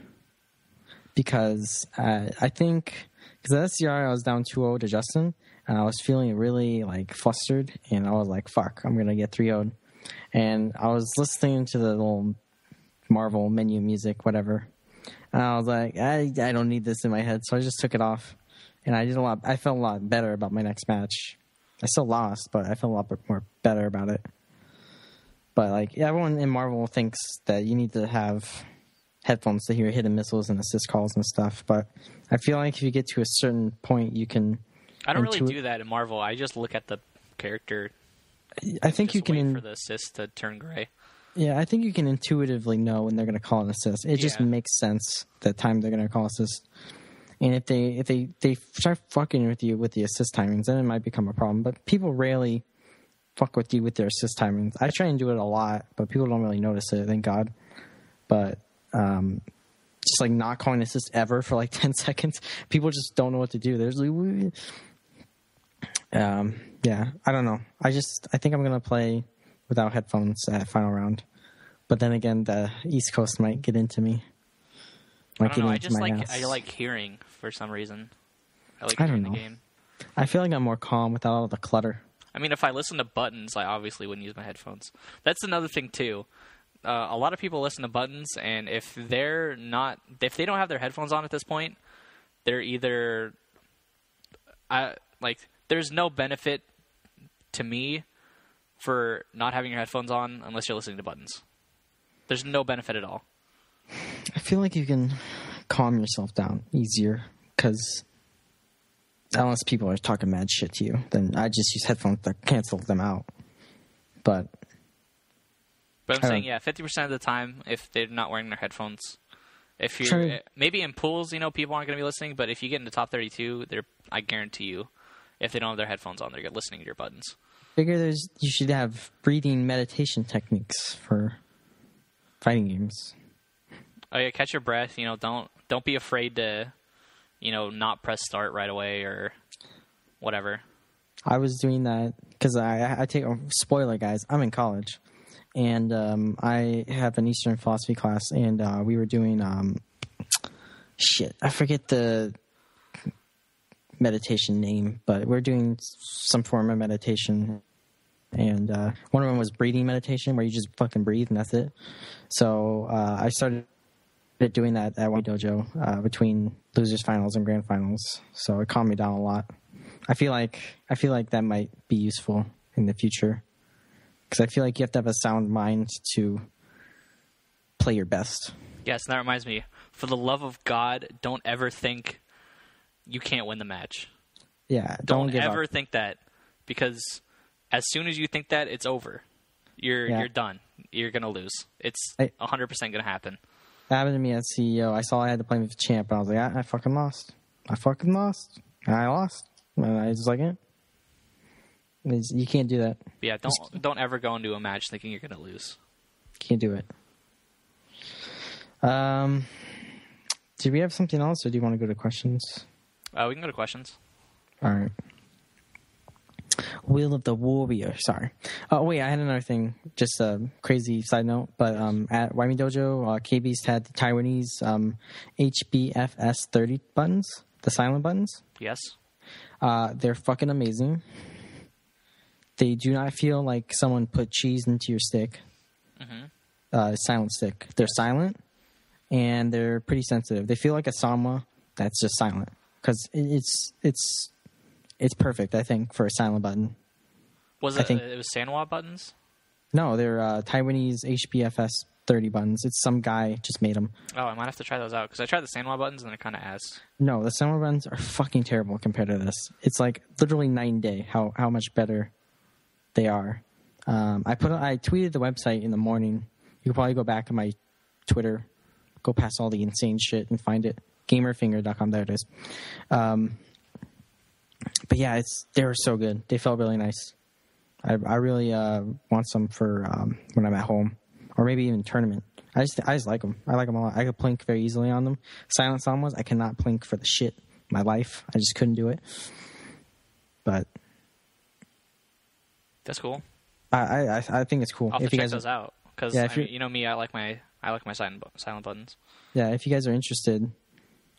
Because I think because at SCR I was down 2-0 to Justin, and I was feeling really like flustered, and I was like, "Fuck, I'm gonna get 3-0'd." And I was listening to the little Marvel menu music, whatever, and I was like, I don't need this in my head, so I just took it off, and I felt a lot better about my next match. I still lost, but I felt a lot more better about it. But like everyone in Marvel thinks that you need to have headphones to hear hidden missiles and assist calls and stuff, but I feel like if you get to a certain point, you can. I don't really do that in Marvel. I just look at the character. I think you can wait for the assist to turn gray. Yeah, I think you can intuitively know when they're going to call an assist. It just makes sense the time they're going to call assist. And if they start fucking with you with the assist timings, then it might become a problem. But people rarely fuck with you with their assist timings. I try and do it a lot, but people don't really notice it, thank God. But just like not calling assist ever for like 10 seconds, people just don't know what to do. There's like, yeah, I don't know. I think I'm going to play without headphones at final round. But then again, the East Coast might get into me. I don't know. I like hearing for some reason. I like hearing the game. I feel like I'm more calm without all the clutter. I mean, if I listen to buttons, I obviously wouldn't use my headphones. That's another thing too. A lot of people listen to buttons, and if they don't have their headphones on at this point, they're either there's no benefit to me for not having your headphones on unless you're listening to buttons. There's no benefit at all. I feel like you can calm yourself down easier because unless people are talking mad shit to you, then I just use headphones to cancel them out. But I'm saying, 50% of the time, if they're not wearing their headphones, if you're maybe in pools, people aren't going to be listening. But if you get into top 32, I guarantee you, if they don't have their headphones on, they're listening to your buttons. Figure you should have breathing meditation techniques for fighting games. Oh yeah, catch your breath. Don't be afraid to, not press start right away or whatever. I was doing that because I take spoiler, guys. I'm in college, and I have an Eastern philosophy class, and we were doing I forget the meditation name, but we're doing some form of meditation. And one of them was breathing meditation, where you just fucking breathe and that's it. So I started doing that at one dojo between losers finals and grand finals. So it calmed me down a lot. I feel like that might be useful in the future because I feel like you have to have a sound mind to play your best. Yes, and that reminds me. For the love of God, don't ever think you can't win the match. Yeah, don't ever think that, because as soon as you think that, it's over. You're done. You're gonna lose. It's 100% gonna happen. That happened to me at CEO. I saw I had to play with champ, and I was like, I fucking lost. And I lost. And I was like, you can't do that. But yeah, don't ever go into a match thinking you're gonna lose. Can't do it. Do we have something else, or do you want to go to questions? We can go to questions. All right. Will of the Warrior. Sorry. Oh, wait, I had another thing. Just a crazy side note. But at Wyoming Dojo, KB's had the Taiwanese HBFS 30 buttons, the silent buttons. Yes. They're fucking amazing. They do not feel like someone put cheese into your stick. Mm-hmm. Silent stick. They're silent, and they're pretty sensitive. They feel like a Sanwa that's just silent. Because it's perfect, I think, for a silent button. It was Sanwa buttons? No, they're Taiwanese HBFS 30 buttons. It's some guy just made them. Oh, I might have to try those out, because I tried the Sanwa buttons and they're kind of ass. No, the Sanwa buttons are fucking terrible compared to this. It's like literally night and day how much better they are. I tweeted the website in the morning. You could probably go back to my Twitter, go past all the insane shit and find it. Gamerfinger.com, there it is. But yeah, they were so good. They felt really nice. I really want some for when I'm at home, or maybe even tournament. I just like them. I like them a lot. I could plink very easily on them. Silent Sanwas, I cannot plink for the shit in my life. I just couldn't do it. But that's cool. I think it's cool. I'll have to check those out, because you know me, I like my silent buttons. Yeah, if you guys are interested,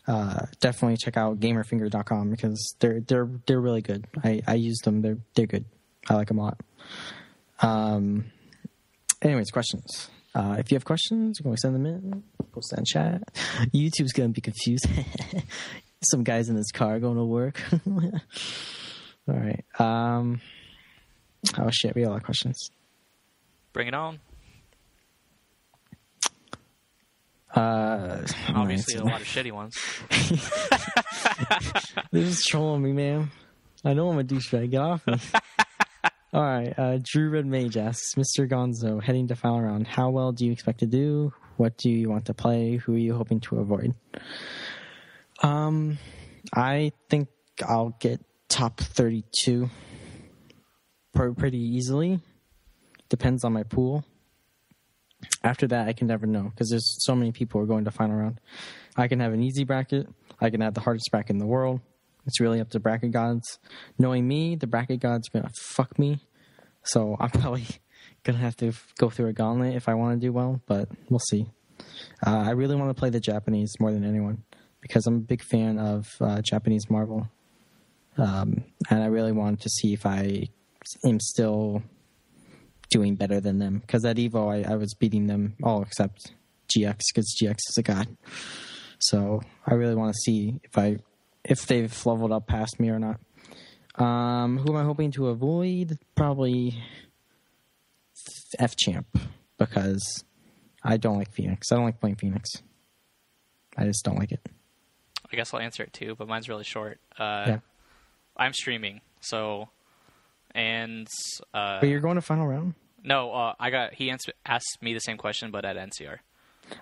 definitely check out gamerfinger.com, because they're really good. I use them. They're good. I like them a lot. Anyways, questions. If you have questions, you can send them in. Post that in chat. YouTube's gonna be confused. Some guys in his car going to work. All right. Oh shit, we have a lot of questions. Bring it on. Obviously, a lot of shitty ones. This is trolling me, man. I know I'm a douchebag. Get off me. All right. Drew Red Mage asks, Mr. Gonzo, heading to final round, how well do you expect to do? What do you want to play? Who are you hoping to avoid? I think I'll get top 32 pretty easily. Depends on my pool. After that, I can never know because there's so many people who are going to final round. I can have an easy bracket. I can have the hardest bracket in the world. It's really up to bracket gods. Knowing me, the bracket gods are going to fuck me. So I'm probably going to have to go through a gauntlet if I want to do well, but we'll see. I really want to play the Japanese more than anyone because I'm a big fan of Japanese Marvel. And I really want to see if I am still doing better than them. Because at EVO, I was beating them all except GX because GX is a god. So I really want to see if they've leveled up past me or not. Who am I hoping to avoid? Probably F-Champ, because I don't like Phoenix. I don't like playing Phoenix. I just don't like it. I guess I'll answer it too, but mine's really short. Yeah. I'm streaming, so... And... But you're going to final round? No, he asked me the same question, but at NCR.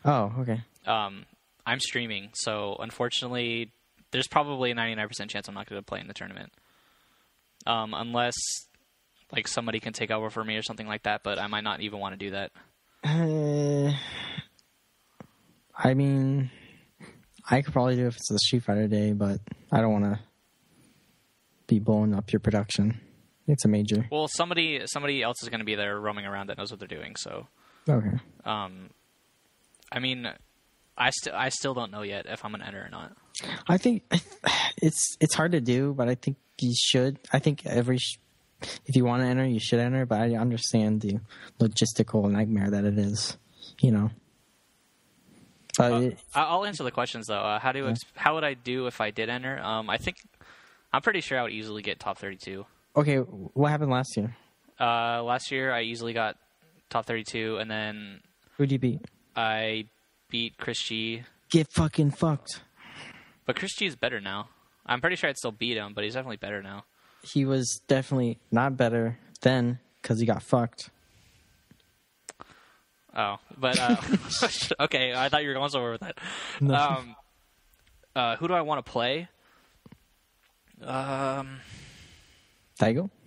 Oh, okay. I'm streaming, so unfortunately... There's probably a 99% chance I'm not going to play in the tournament. Unless, like, somebody can take over for me or something like that, but I might not even want to do that. I mean, I could probably do it if it's a Street Fighter day, but I don't want to be blowing up your production. It's a major. Well, somebody else is going to be there roaming around that knows what they're doing, so... Okay. I mean... I still don't know yet if I'm gonna enter or not. I think it's hard to do, but I think you should. I think if you want to enter, you should enter. But I understand the logistical nightmare that it is. You know. I'll answer the questions though. How would I do if I did enter? I'm pretty sure I would easily get top 32. Okay, what happened last year? Last year I easily got top 32, and then who'd you beat? I beat Chris G. Get fucking fucked. But Chris G is better now. I'm pretty sure I'd still beat him, but he's definitely better now. He was definitely not better then because he got fucked. Oh, but okay. I thought you were going somewhere with that. No. Who do I want to play? Daigo?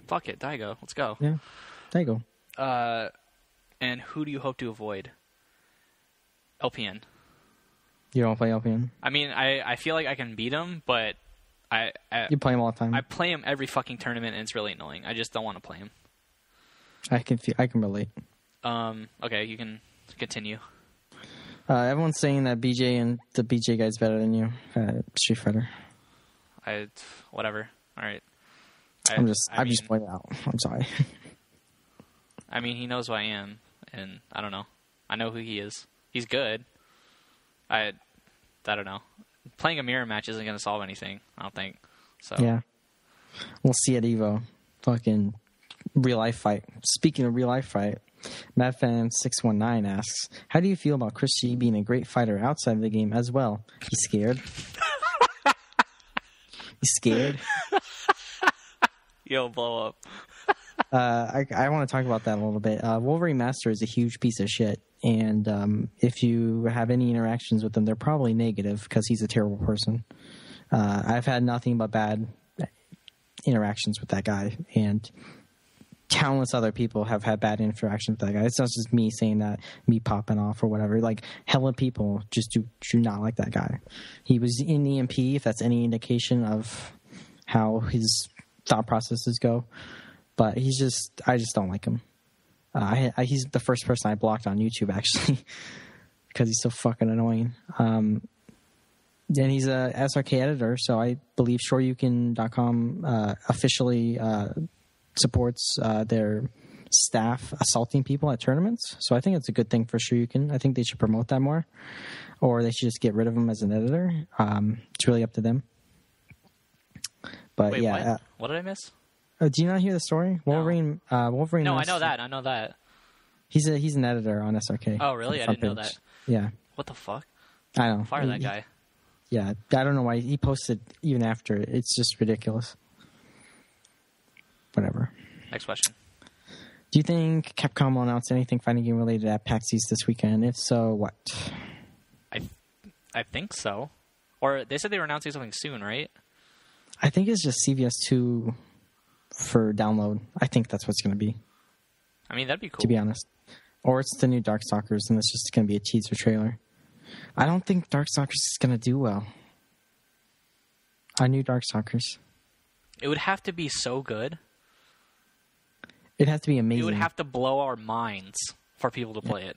Fuck it, Daigo. Let's go. Yeah, Daigo. And who do you hope to avoid? LPN. You don't play LPN? I mean, I feel like I can beat him, but you play him all the time. I play him every fucking tournament, and it's really annoying. I just don't want to play him. I can relate. Okay, you can continue. Everyone's saying that BJ and the BJ guy's better than you at Street Fighter. Whatever. All right. I'm just pointing out. I'm sorry. I mean, he knows who I am, and I don't know. I know who he is. He's good. I don't know. Playing a mirror match isn't going to solve anything, I don't think. So yeah. We'll see at EVO. Fucking real life fight. Speaking of real life fight, MadFan619 asks, how do you feel about Chris G being a great fighter outside of the game as well? He's scared. He's scared. Yo, blow up. I want to talk about that a little bit. Wolverine Master is a huge piece of shit. And if you have any interactions with him, they're probably negative because he's a terrible person. I've had nothing but bad interactions with that guy. And countless other people have had bad interactions with that guy. It's not just me saying that, me popping off or whatever. Like, hella people just do not like that guy. He was in EMP, if that's any indication of how his thought processes go. But I just don't like him. He's the first person I blocked on YouTube, actually, because he's so fucking annoying. And he's a SRK editor, so I believe Shoryuken.com officially supports their staff assaulting people at tournaments. So I think it's a good thing for Shoryuken. I think they should promote that more, or they should just get rid of him as an editor. It's really up to them. But wait, yeah, what did I miss? Do you not hear the story? No. Wolverine. No, I know that. He's an editor on SRK. Oh, really? I didn't know that. Yeah. What the fuck? I know. Fire that guy. Yeah, I don't know why he posted even after. It's just ridiculous. Whatever. Next question. Do you think Capcom will announce anything fighting game related at PAX East this weekend? If so, what? I think so. Or they said they were announcing something soon, right? I think it's just CVS2 for download. I think that's what's going to be. I mean, that'd be cool. To be honest. Or it's the new Darkstalkers, and it's just going to be a teaser trailer. I don't think Darkstalkers is going to do well. Our new Darkstalkers. It would have to be so good. It has to be amazing. It would have to blow our minds for people to play it.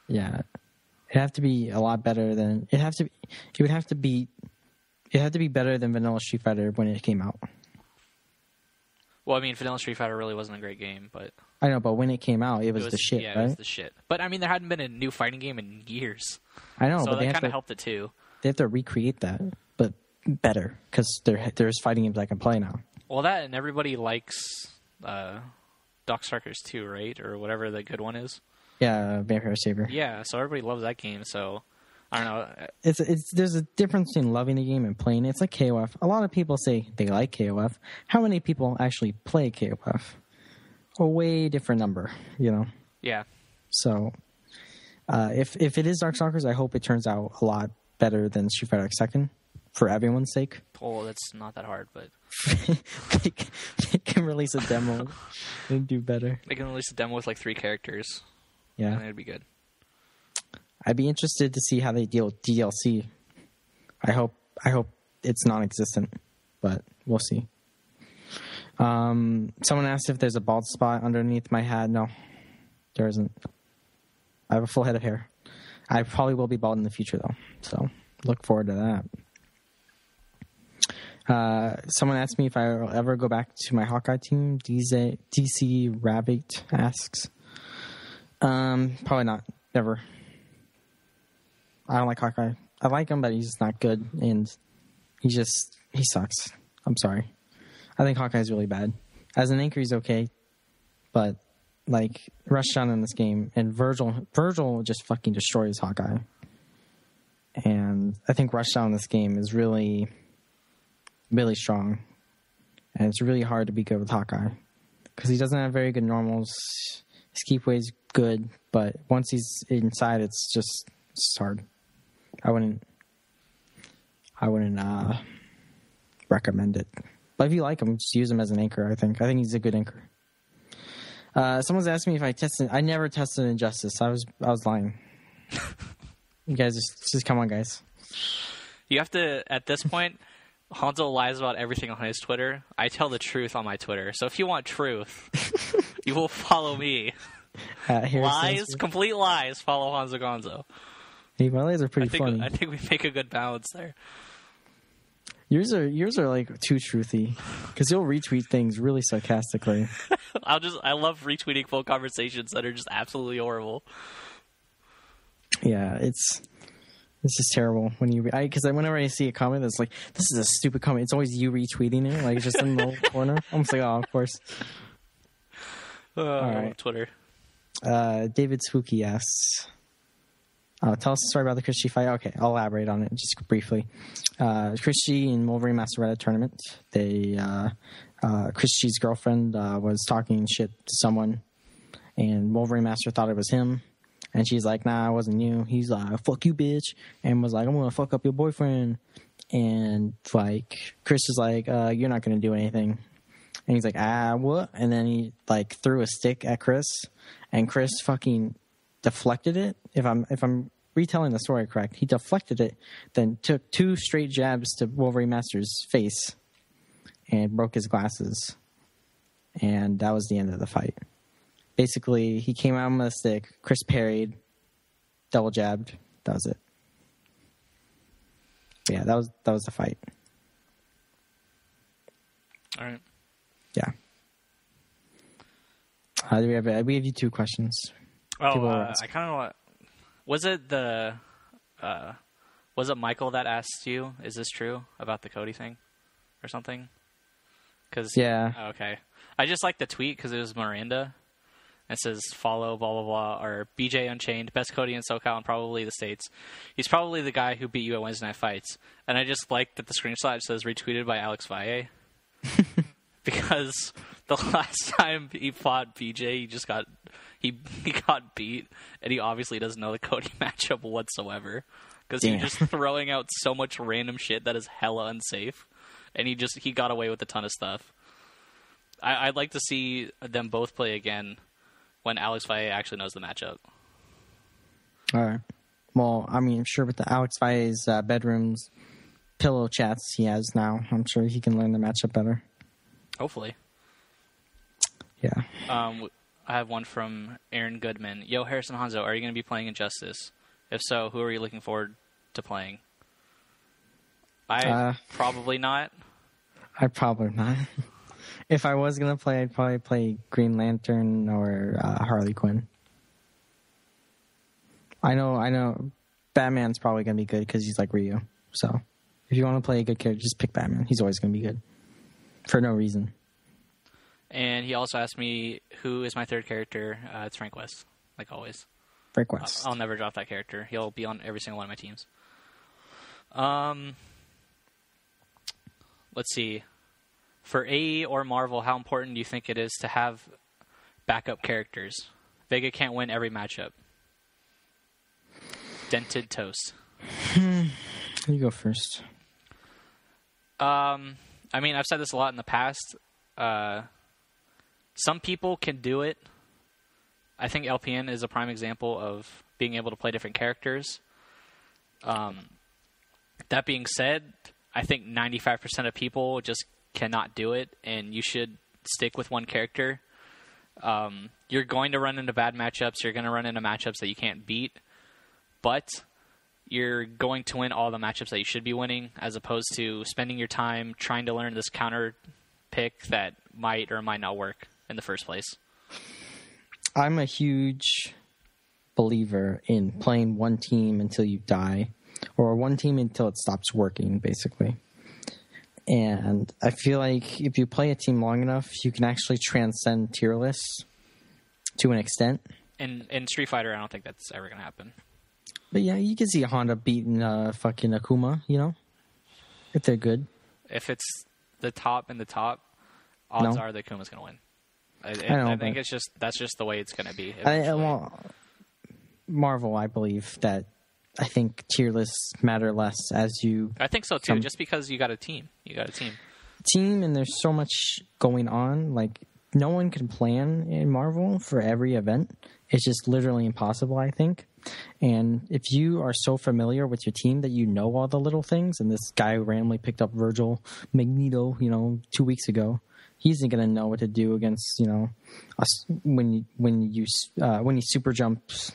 Yeah. It'd have to be a lot better than... It would have to be better than Vanilla Street Fighter when it came out. Well, I mean, Vanilla Street Fighter really wasn't a great game, but... I know, but when it came out, it was the shit, right? Yeah, it was the shit. But, I mean, there hadn't been a new fighting game in years. I know, so but that kind of helped it, too. They have to recreate that, but better, because there's fighting games I can play now. Well, that, and everybody likes Darkstalkers 2, right? Or whatever the good one is. Yeah, Vampire Saber. Yeah, so everybody loves that game, so... I don't know. There's a difference between loving a game and playing it. It's like KOF. A lot of people say they like KOF. How many people actually play KOF? A way different number, you know? Yeah. So, if it is Darkstalkers, I hope it turns out a lot better than Street Fighter X2, for everyone's sake. Oh, that's not that hard, but... they can release a demo and do better. They can release a demo with like 3 characters. Yeah. And it'd be good. I'd be interested to see how they deal with DLC. I hope it's non-existent, but we'll see. Someone asked if there's a bald spot underneath my hat. No, there isn't. I have a full head of hair. I probably will be bald in the future, though, so look forward to that. Someone asked me if I will ever go back to my Hawkeye team. DC Rabbit asks. Probably not. Never. I don't like Hawkeye. I like him, but he's not good, and he sucks. I'm sorry. I think Hawkeye's really bad. As an anchor, he's okay, but like Rushdown in this game, and Virgil just fucking destroys Hawkeye. And I think Rushdown in this game is really, really strong, and it's really hard to be good with Hawkeye because he doesn't have very good normals. His keep weigh's good, but once he's inside, it's hard. I wouldn't recommend it. But if you like him, just use him as an anchor, I think he's a good anchor. Someone's asked me if I tested. I never tested Injustice. I was lying. You guys just come on, guys. You have to, at this point, Honzo lies about everything on his Twitter. I tell the truth on my Twitter. So if you want truth, you will follow me. Lies, complete lies, follow Honzo Gonzo. Hey, my lies are pretty funny. I think we make a good balance there. Yours are like too truthy, because you'll retweet things really sarcastically. I love retweeting full conversations that are just absolutely horrible. Yeah, it's just terrible when you because whenever I see a comment that's like, this is a stupid comment, it's always you retweeting it, like just in the little corner. I'm just like, oh, of course. All right, Twitter. David Spooky asks, tell us a story about the Christie fight. Okay, I'll elaborate on it just briefly. Christie and Wolverine Master at a tournament. Christie's girlfriend was talking shit to someone, and Wolverine Master thought it was him. And she's like, nah, it wasn't you. He's like, fuck you, bitch. And was like, I'm going to fuck up your boyfriend. And like, Chris is like, you're not going to do anything. And he's like, what? And then he like threw a stick at Chris, and Chris fucking deflected it. If I'm retelling the story correct, he deflected it, then took 2 straight jabs to Wolverine Master's face and broke his glasses. And that was the end of the fight. Basically, he came out with a stick, Chris parried, double jabbed. That was it. Yeah, that was the fight. All right. Yeah. We have you 2 questions. Oh, I kind of want. Was it Michael that asked you? Is this true about the Cody thing, or something? Cause yeah. Oh, okay. I just like the tweet because it was Miranda. It says follow blah blah blah or BJ Unchained, best Cody in SoCal and probably the States. He's probably the guy who beat you at Wednesday Night Fights. And I just like that the screenshot says retweeted by Alex Valle. Because the last time he fought BJ, he got beat, and he obviously doesn't know the Cody matchup whatsoever because he's just throwing out so much random shit that is hella unsafe, and he got away with a ton of stuff. I'd like to see them both play again when Alex Valle actually knows the matchup. All right. Well, I mean, I'm sure with the Alex Valle's bedrooms pillow chats he has now, I'm sure he can learn the matchup better. Hopefully. Yeah. I have one from Aaron Goodman. Yo, Harrison Honzo, are you going to be playing Injustice? If so, who are you looking forward to playing? Probably not. I'd probably not. If I was going to play, I'd probably play Green Lantern or Harley Quinn. I know Batman's probably going to be good because he's like Ryu. So if you want to play a good character, just pick Batman. He's always going to be good. For no reason. And he also asked me, who is my third character? It's Frank West, like always. Frank West. I'll never drop that character. He'll be on every single one of my teams. Let's see. For AE or Marvel, how important do you think it is to have backup characters? Vega can't win every matchup. Dented toast. You go first. I mean, I've said this a lot in the past. Some people can do it. I think LPN is a prime example of being able to play different characters. That being said, I think 95% of people just cannot do it, and you should stick with one character. You're going to run into bad matchups. You're going to run into matchups that you can't beat, but you're going to win all the matchups that you should be winning, as opposed to spending your time trying to learn this counter pick that might or might not work in the first place. I'm a huge believer in playing one team until you die, or one team until it stops working, basically. And I feel like if you play a team long enough, you can actually transcend tier lists to an extent. In Street Fighter, I don't think that's ever going to happen. But yeah, you can see a Honda beating fucking Akuma, you know, if they're good. If it's the top and the top, odds are that Akuma's going to win. I think that's just the way it's going to be. Marvel, I believe that. I think tier lists matter less as you... I think so, too, just because you got a team. Team, and there's so much going on. Like, no one can plan in Marvel for every event. It's just literally impossible, I think. And if you are so familiar with your team that you know all the little things, and this guy who randomly picked up Virgil Magneto, 2 weeks ago, he isn't going to know what to do against, us when he super jumps...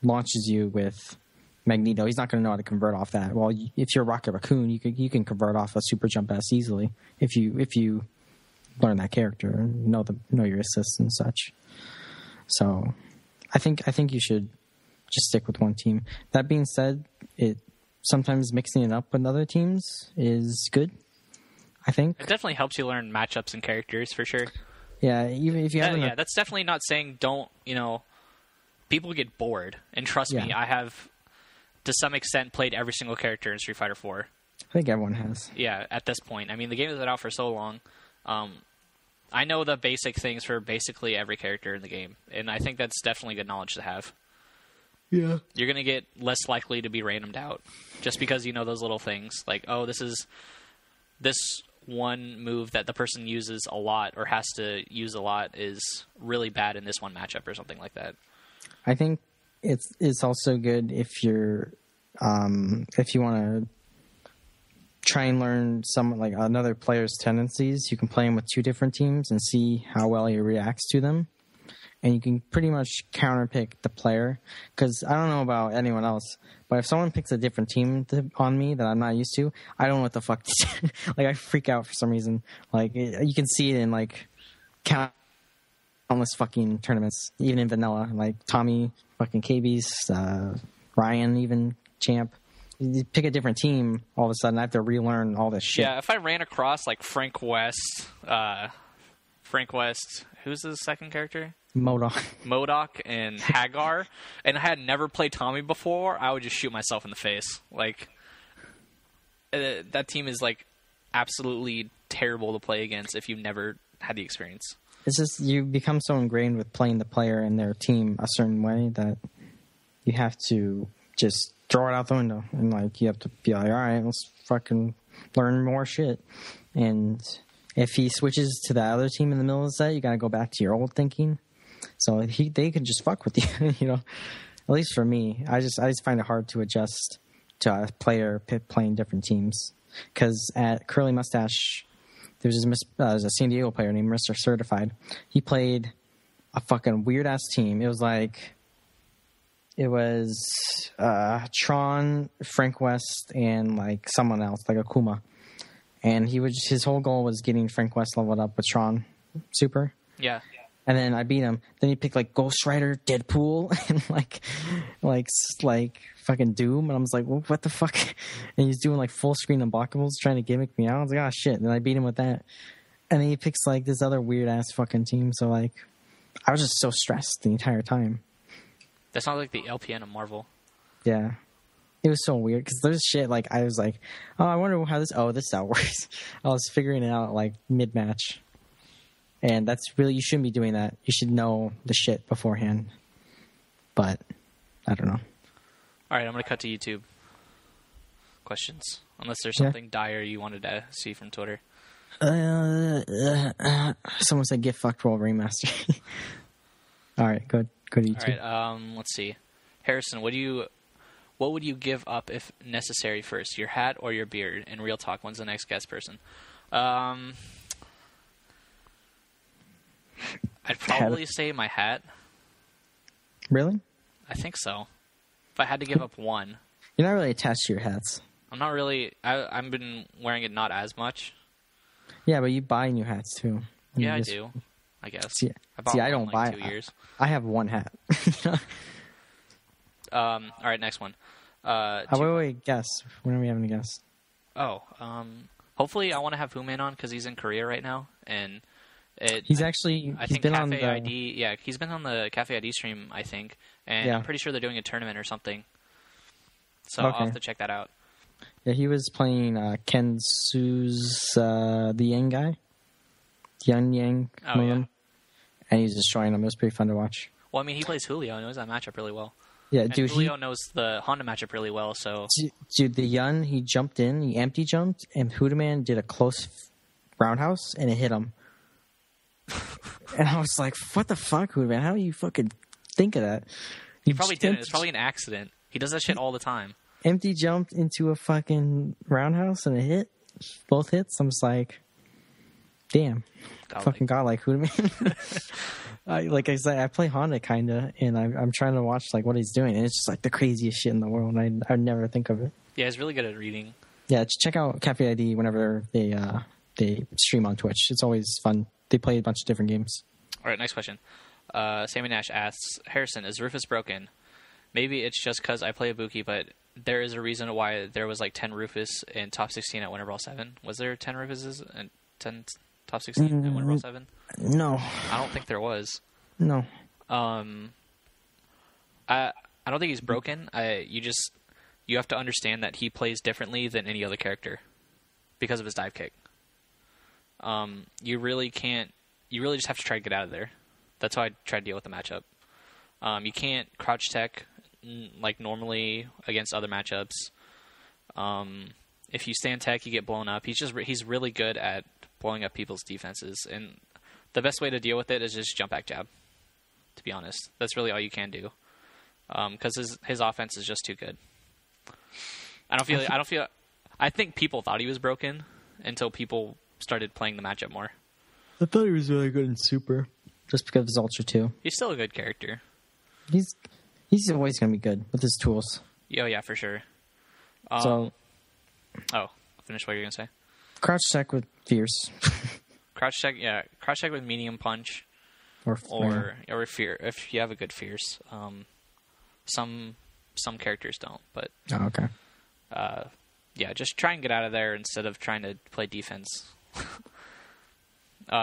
launches you with Magneto. He's not going to know how to convert off that. Well, if you're Rocket Raccoon, you can convert off a super jump S easily if you learn that character and know your assists and such. So, I think you should just stick with one team. That being said, sometimes mixing it up with other teams is good. I think it definitely helps you learn matchups and characters for sure. Yeah, even if you haven't. That's definitely not saying don't. People get bored, and trust me, I have, to some extent, played every single character in Street Fighter 4. I think everyone has. Yeah, at this point. I mean, the game has been out for so long. I know the basic things for basically every character in the game, and I think that's definitely good knowledge to have. Yeah. You're going to get less likely to be randomed out, just because you know those little things. Like, oh, this one move that the person uses a lot, or has to use a lot, is really bad in this one matchup, or something like that. I think it's also good if you want to try and learn another player's tendencies. You can play him with two different teams and see how well he reacts to them, and you can pretty much counterpick the player. Because I don't know about anyone else, but if someone picks a different team on me that I'm not used to, I don't know what the fuck to do. I freak out for some reason. You can see it in countless fucking tournaments, even in vanilla, like Tommy, fucking KB's, Ryan, even Champ. You pick a different team, all of a sudden I have to relearn all this shit. Yeah, if I ran across Frank West, who's the second character? MODOK and Hagar, and I had never played Tommy before, I would just shoot myself in the face. That team is absolutely terrible to play against if you've never had the experience. It's just you become so ingrained with playing the player and their team a certain way that you have to just throw it out the window, and like you have to be like, all right, let's fucking learn more shit. And if he switches to the other team in the middle of the set, you got to go back to your old thinking. So they could just fuck with you, you know. At least for me, I just find it hard to adjust to a player playing different teams. Because at Curly Mustache, there's a San Diego player named Mr. Certified. He played a fucking weird ass team. It was Tron, Frank West, and like someone else, like Akuma. And his whole goal was getting Frank West leveled up with Tron Super. Yeah. And then I beat him. Then he picked like Ghost Rider, Deadpool, and like fucking Doom. And I was like, well, what the fuck? And he's doing like full screen unblockables, trying to gimmick me out. I was like, oh shit. And then I beat him with that. And then he picks like this other weird ass fucking team. So like, I was just so stressed the entire time. That's not like the LPN of Marvel. Yeah. It was so weird because there's shit like I was like, oh, I wonder how this works. I was figuring it out like mid match. And that's really, you shouldn't be doing that. You should know the shit beforehand. But, I don't know. All right, I'm going to cut to YouTube. Questions. Unless there's something dire you wanted to see from Twitter. Someone said, get fucked Wolverine Master. All right, go to YouTube. All right, let's see. Harrison, what would you give up if necessary first? Your hat or your beard? And real talk, when's the next guest person? I'd probably say my hat. Really? I think so. If I had to give up one. You're not really attached to your hats. I'm not really... I've been wearing it not as much. Yeah, but you buy new hats, too. I do. I guess. I don't buy 2 years. I have one hat. All right, next one. Wait, guess. When are we having a guest? Hopefully I want to have Human on because he's in Korea right now. And... he's been on the ID. Yeah, he's been on the Cafe ID stream, I think, and I'm pretty sure they're doing a tournament or something. So I'll have to check that out. Yeah, he was playing Ken Su's the Yang guy, Yang. Oh yeah, and he's destroying him. It was pretty fun to watch. Well, I mean, he plays Julio and knows that matchup really well. Yeah, and dude. Julio knows the Honda matchup really well. So, dude, the Yun, he jumped in, he empty jumped, and Hudaman did a close roundhouse, and it hit him. And I was like, what the fuck, Hudaman? How do you fucking think of that? He probably didn't. It's probably an accident. He does that shit all the time. Empty jumped into a fucking roundhouse, and it hit. Both hits. I'm just like, damn. Fucking godlike Hudaman. Like I said, I play Honda kinda, and I'm trying to watch like what he's doing, and it's just like the craziest shit in the world. And I'd never think of it. Yeah, he's really good at reading. Yeah, check out Cafe ID whenever they stream on Twitch. It's always fun. They play a bunch of different games. All right, next question. Sammy Nash asks, Harrison, is Rufus broken? Maybe it's just because I play Ibuki, but there is a reason why there was like 10 Rufus in top 16 at Winter Brawl 7. Was there 10 Rufuses and 10 top 16 at Winter Brawl 7? No. I don't think there was. No. I don't think he's broken. You have to understand that he plays differently than any other character because of his dive kick. You really just have to try to get out of there. That's how I try to deal with the matchup. You can't crouch tech like normally against other matchups. If you stand tech, you get blown up. He's really good at blowing up people's defenses, and the best way to deal with it is just jump back jab. To be honest, that's really all you can do, because his offense is just too good. I think people thought he was broken until people started playing the matchup more. I thought he was really good in Super, just because of his Ultra 2. He's still a good character. He's always going to be good with his tools. Oh, yeah, for sure. Finish what you're going to say. Crouch check with Fierce. Crouch check with medium punch. Or fear, if you have a good Fierce. Some characters don't, but... Oh, okay. Just try and get out of there instead of trying to play defense.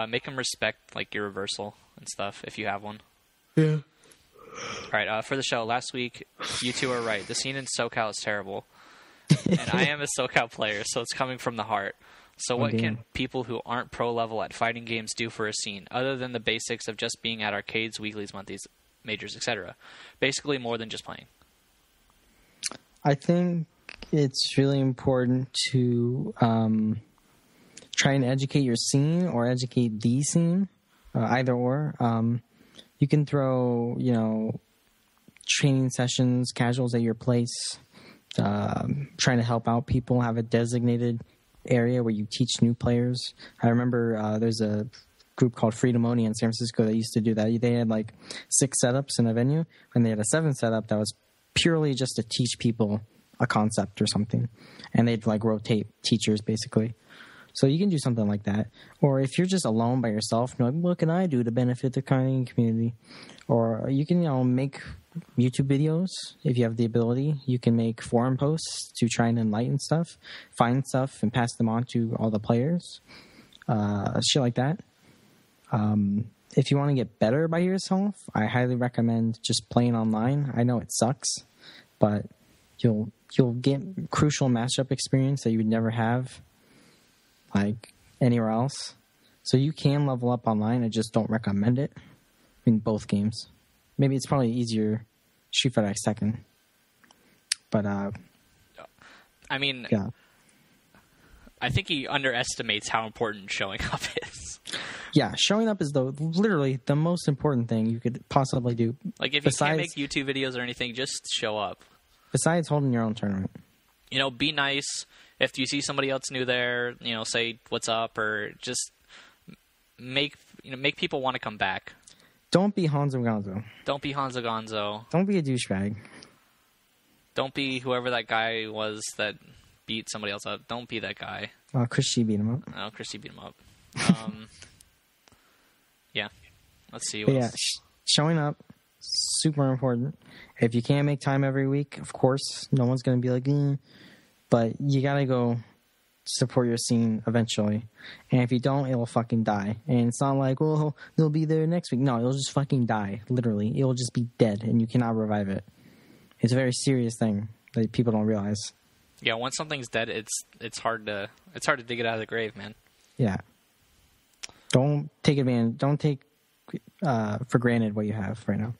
Make him respect like your reversal and stuff if you have one. Yeah. All right, for the show, last week, you two are right. The scene in SoCal is terrible. And I am a SoCal player, so it's coming from the heart. So what can people who aren't pro level at fighting games do for a scene, other than the basics of just being at arcades, weeklies, monthlies, majors, etc.? Basically more than just playing. I think it's really important to try and educate your scene or educate the scene, either or. You can throw, training sessions, casuals at your place, trying to help out people, have a designated area where you teach new players. I remember there's a group called Freedomonia in San Francisco that used to do that. They had like 6 setups in a venue, and they had a 7th setup that was purely just to teach people a concept or something. And they'd like rotate teachers basically. So you can do something like that. Or if you're just alone by yourself, what can I do to benefit the Korean community? Or you can, make YouTube videos if you have the ability. You can make forum posts to try and enlighten stuff, find stuff, and pass them on to all the players. Shit like that. If you want to get better by yourself, I highly recommend just playing online. I know it sucks, but you'll get crucial matchup experience that you would never have like anywhere else. So you can level up online. I just don't recommend it in both games. Maybe it's probably easier Street Fighter X Tekken. But yeah. I think he underestimates how important showing up is. Yeah, showing up is literally the most important thing you could possibly do. Like if you can't make YouTube videos or anything, just show up. Besides holding your own tournament. Be nice. If you see somebody else new there, say what's up, or just make people want to come back. Don't be Honzo Gonzo. Don't be Honzo Gonzo. Don't be a douchebag. Don't be whoever that guy was that beat somebody else up. Don't be that guy. Oh, Christy beat him up. Oh, Christy beat him up. Yeah. Let's see. What else? Showing up, super important. If you can't make time every week, of course, no one's going to be like, but you got to go support your scene eventually. And if you don't, it'll fucking die. And it's not like, well, they'll be there next week. No, it'll just fucking die. Literally. It'll just be dead and you cannot revive it. It's a very serious thing that people don't realize. Yeah, once something's dead, it's hard to dig it out of the grave, man. Yeah. Don't take advantage. Don't take for granted what you have right now.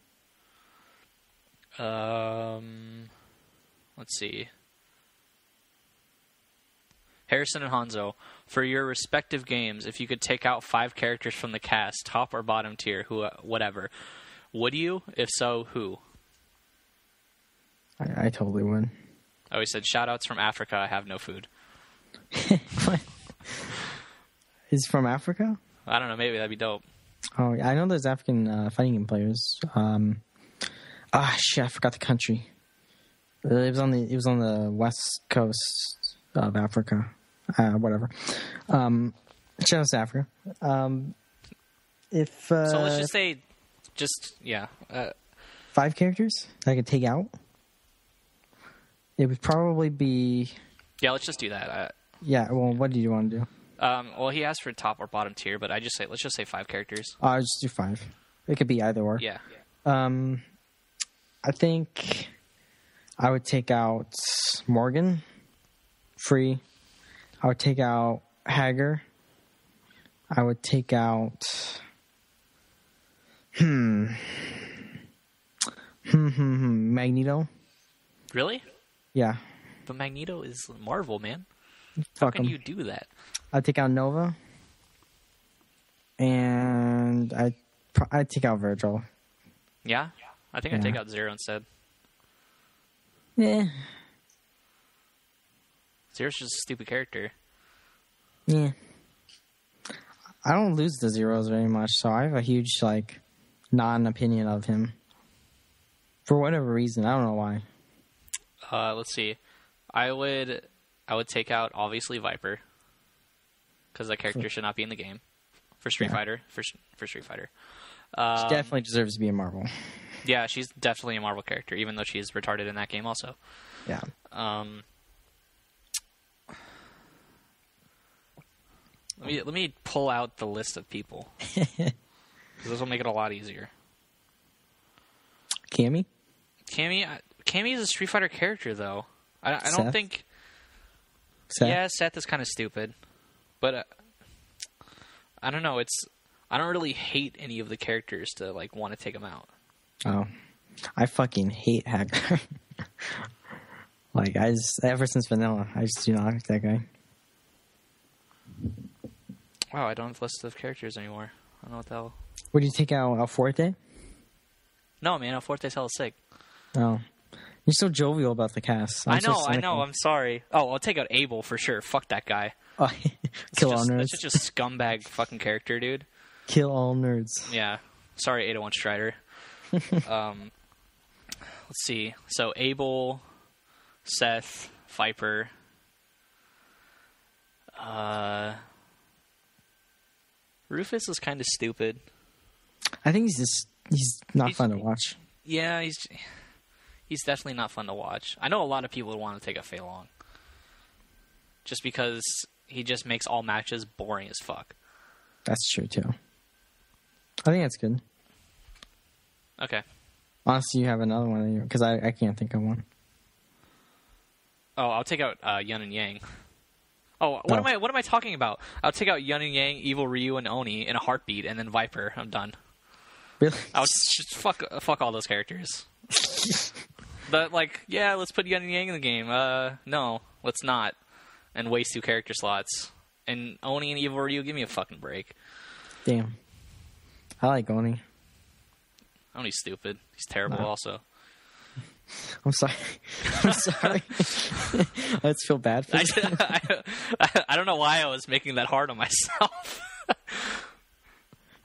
Let's see. Harrison and Honzo, for your respective games, if you could take out 5 characters from the cast, top or bottom tier, whatever, would you? If so, who? I totally would. Oh, he said, shout-outs from Africa, I have no food. What? He's from Africa? I don't know, maybe that'd be dope. Oh, I know there's African fighting game players. Shit, I forgot the country. It was on the west coast of Africa. Whatever. Shout out to Africa. So let's just say, 5 characters I could take out. It would probably be. Yeah, let's just do that. Yeah. Well, what do you want to do? Well, he asked for top or bottom tier, but let's just say 5 characters. I'll just do 5. It could be either or. Yeah. I think I would take out Morgan. Free. I would take out Hager. I would take out. Magneto. Really? Yeah. But Magneto is Marvel, man. How can you do that? I'd take out Nova. And I'd take out Virgil. Yeah? I think I'd take out Zero instead. Yeah. Zero's just a stupid character. Yeah. I don't lose the Zeros very much, so I have a huge, non-opinion of him. For whatever reason. I don't know why. Let's see. I would take out, obviously, Viper. Because that character should not be in the game. For Street Fighter. For Street Fighter. She definitely deserves to be a Marvel. Yeah, she's definitely a Marvel character, even though she's retarded in that game also. Yeah. Let me pull out the list of people. Because this will make it a lot easier. Cammy is a Street Fighter character, though. I don't think... Seth? Yeah, Seth is kind of stupid. But I don't know. I don't really hate any of the characters to like want to take them out. Oh, I fucking hate Hagar. Like ever since Vanilla, I just do not like that guy. Wow, I don't have a list of characters anymore. I don't know what the hell. Would you take out El Forte? No, man, El Forte's hella sick. Oh, you're so jovial about the cast. I know. I'm sorry. Oh, I'll take out Abel for sure. Fuck that guy. Oh, kill all nerds. That's just a scumbag fucking character, dude. Kill all nerds. Yeah. Sorry, 801 Strider. Let's see. So Abel, Seth, Viper. Rufus is kind of stupid. I think he's not fun to watch. Yeah, he's definitely not fun to watch. I know a lot of people would want to take a Fei Long. Just because he just makes all matches boring as fuck. That's true, too. I think that's good. Okay. Honestly, you have another one, because I can't think of one. Oh, I'll take out Yun and Yang. Oh, what am I talking about? I'll take out Yun and Yang, Evil Ryu, and Oni in a heartbeat, and then Viper. I'm done. Really? I'll just fuck all those characters. But yeah, let's put Yun and Yang in the game. No, let's not, and waste 2 character slots. And Oni and Evil Ryu, give me a fucking break. Damn. I like Oni. Oni's stupid. He's terrible. Also. I'm sorry. I'm sorry. I just feel bad for you. I don't know why I was making that hard on myself.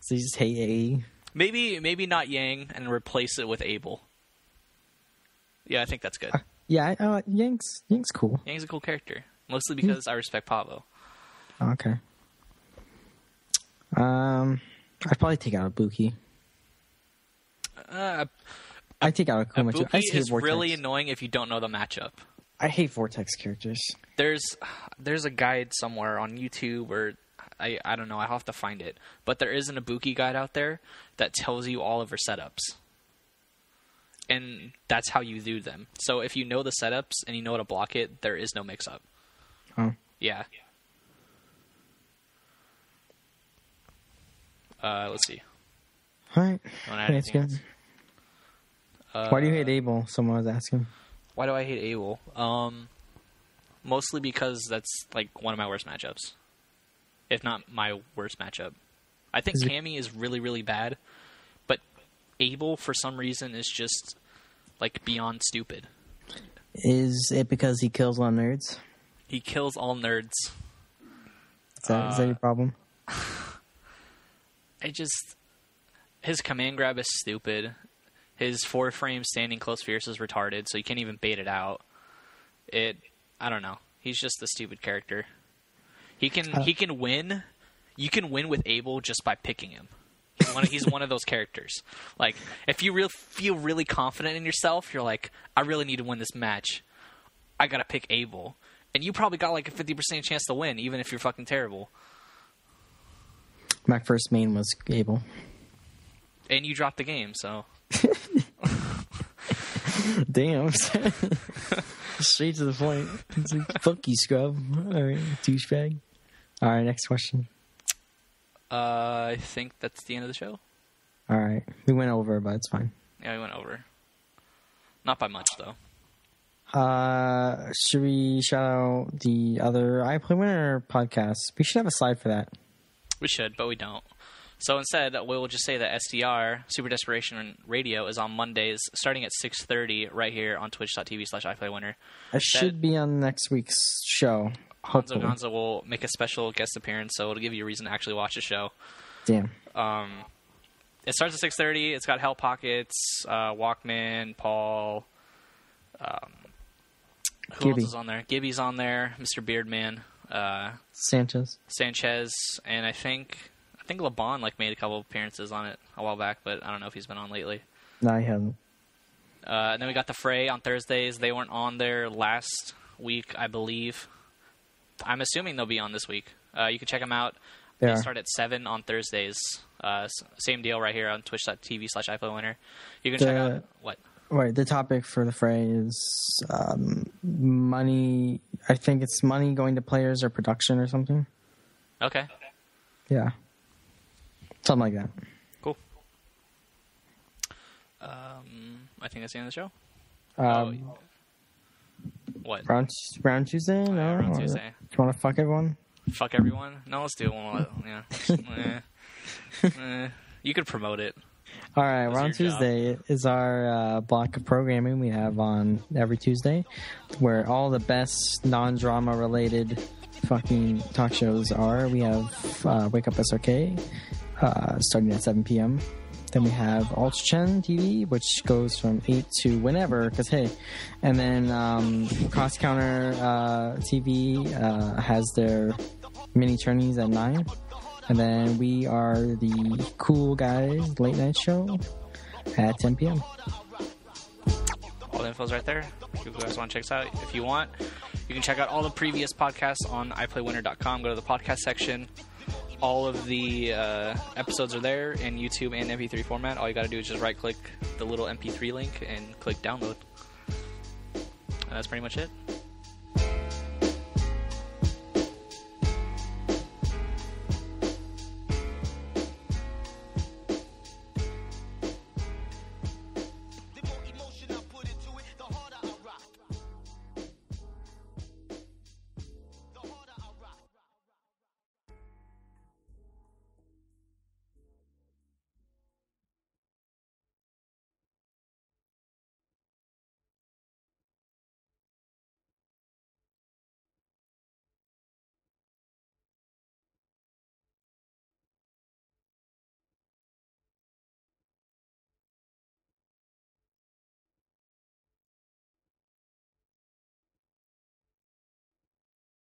So you just hate AE? Maybe not Yang and replace it with Abel. Yeah, I think that's good. Yeah, Yang's cool. Yang's a cool character, mostly because I respect Pavo. Okay. I'd probably take out Ibuki. I take out Akuma too. I Ibuki hate is Vortex. really annoying if you don't know the matchup. I hate Vortex characters. There's a guide somewhere on YouTube, or I don't know. I have to find it. But there is an Ibuki guide out there that tells you all of her setups, and that's how you do them. So if you know the setups and you know how to block it, there is no mix-up. Oh. Yeah. Let's see. All right. That's good. Why do you hate Abel? Someone was asking. Why do I hate Abel? Mostly because that's one of my worst matchups, if not my worst matchup. I think Cammy is really, really bad, but Abel for some reason is just beyond stupid. Is it because he kills all nerds? He kills all nerds. Is that your problem? His command grab is stupid. His 4-frame standing close fierce is retarded, so you can't even bait it out. I don't know. He's just a stupid character. He can win. You can win with Abel just by picking him. He's one of those characters. If you feel really confident in yourself, you're like, I really need to win this match. I gotta pick Abel. And you probably got a 50% chance to win, even if you're fucking terrible. My first main was Abel. And you dropped the game, so... Damn. Straight to the point. It's fuck you, scrub. Alright, douchebag. Alright, next question. I think that's the end of the show. Alright. We went over, but it's fine. Yeah, we went over. Not by much, though. Should we shout out the other iPlay Winner podcast? We should have a slide for that. We should, but we don't. So instead, we'll just say that SDR, Super Desperation Radio, is on Mondays starting at 6:30 right here on twitch.tv/iPlayWinner. It should be on next week's show. Honzo Gonzo will make a special guest appearance, so it'll give you a reason to actually watch the show. Damn. It starts at 6:30. It's got Hell Pockets, Walkman, Paul, who else is on there? Gibby's on there, Mr. Beardman, Sanchez, and I think LeBon made a couple appearances on it a while back, but I don't know if he's been on lately. No, he hasn't. And then we got the Fray on Thursdays. They weren't on there last week, I believe. I'm assuming they'll be on this week. You can check them out. They start at 7 on Thursdays. Same deal right here on twitch.tv/iPlayWinner. You can check out what? Right, the topic for the Fray is money. I think it's money going to players or production or something. Okay. Yeah. Something like that. Cool. I think that's the end of the show. What? Round Tuesday? No. Yeah, round Tuesday. Do you want to fuck everyone? Fuck everyone? No, let's do one. Yeah. You could promote it. All right, That's Round your job. Tuesday is our block of programming we have on every Tuesday, where all the best non-drama related fucking talk shows are. We have Wake Up SRK starting at 7 p.m. Then we have Alt Chen TV, which goes from 8 to whenever, because hey. And then Cross Counter TV has their mini tourneys at 9. And then we are the Cool Guys late night show at 10 p.m. All the info's right there. If you guys want to check us out, if you want, you can check out all the previous podcasts on iplaywinner.com. Go to the podcast section. All of the episodes are there in YouTube and MP3 format. All you got to do is just right-click the little MP3 link and click download. And that's pretty much it.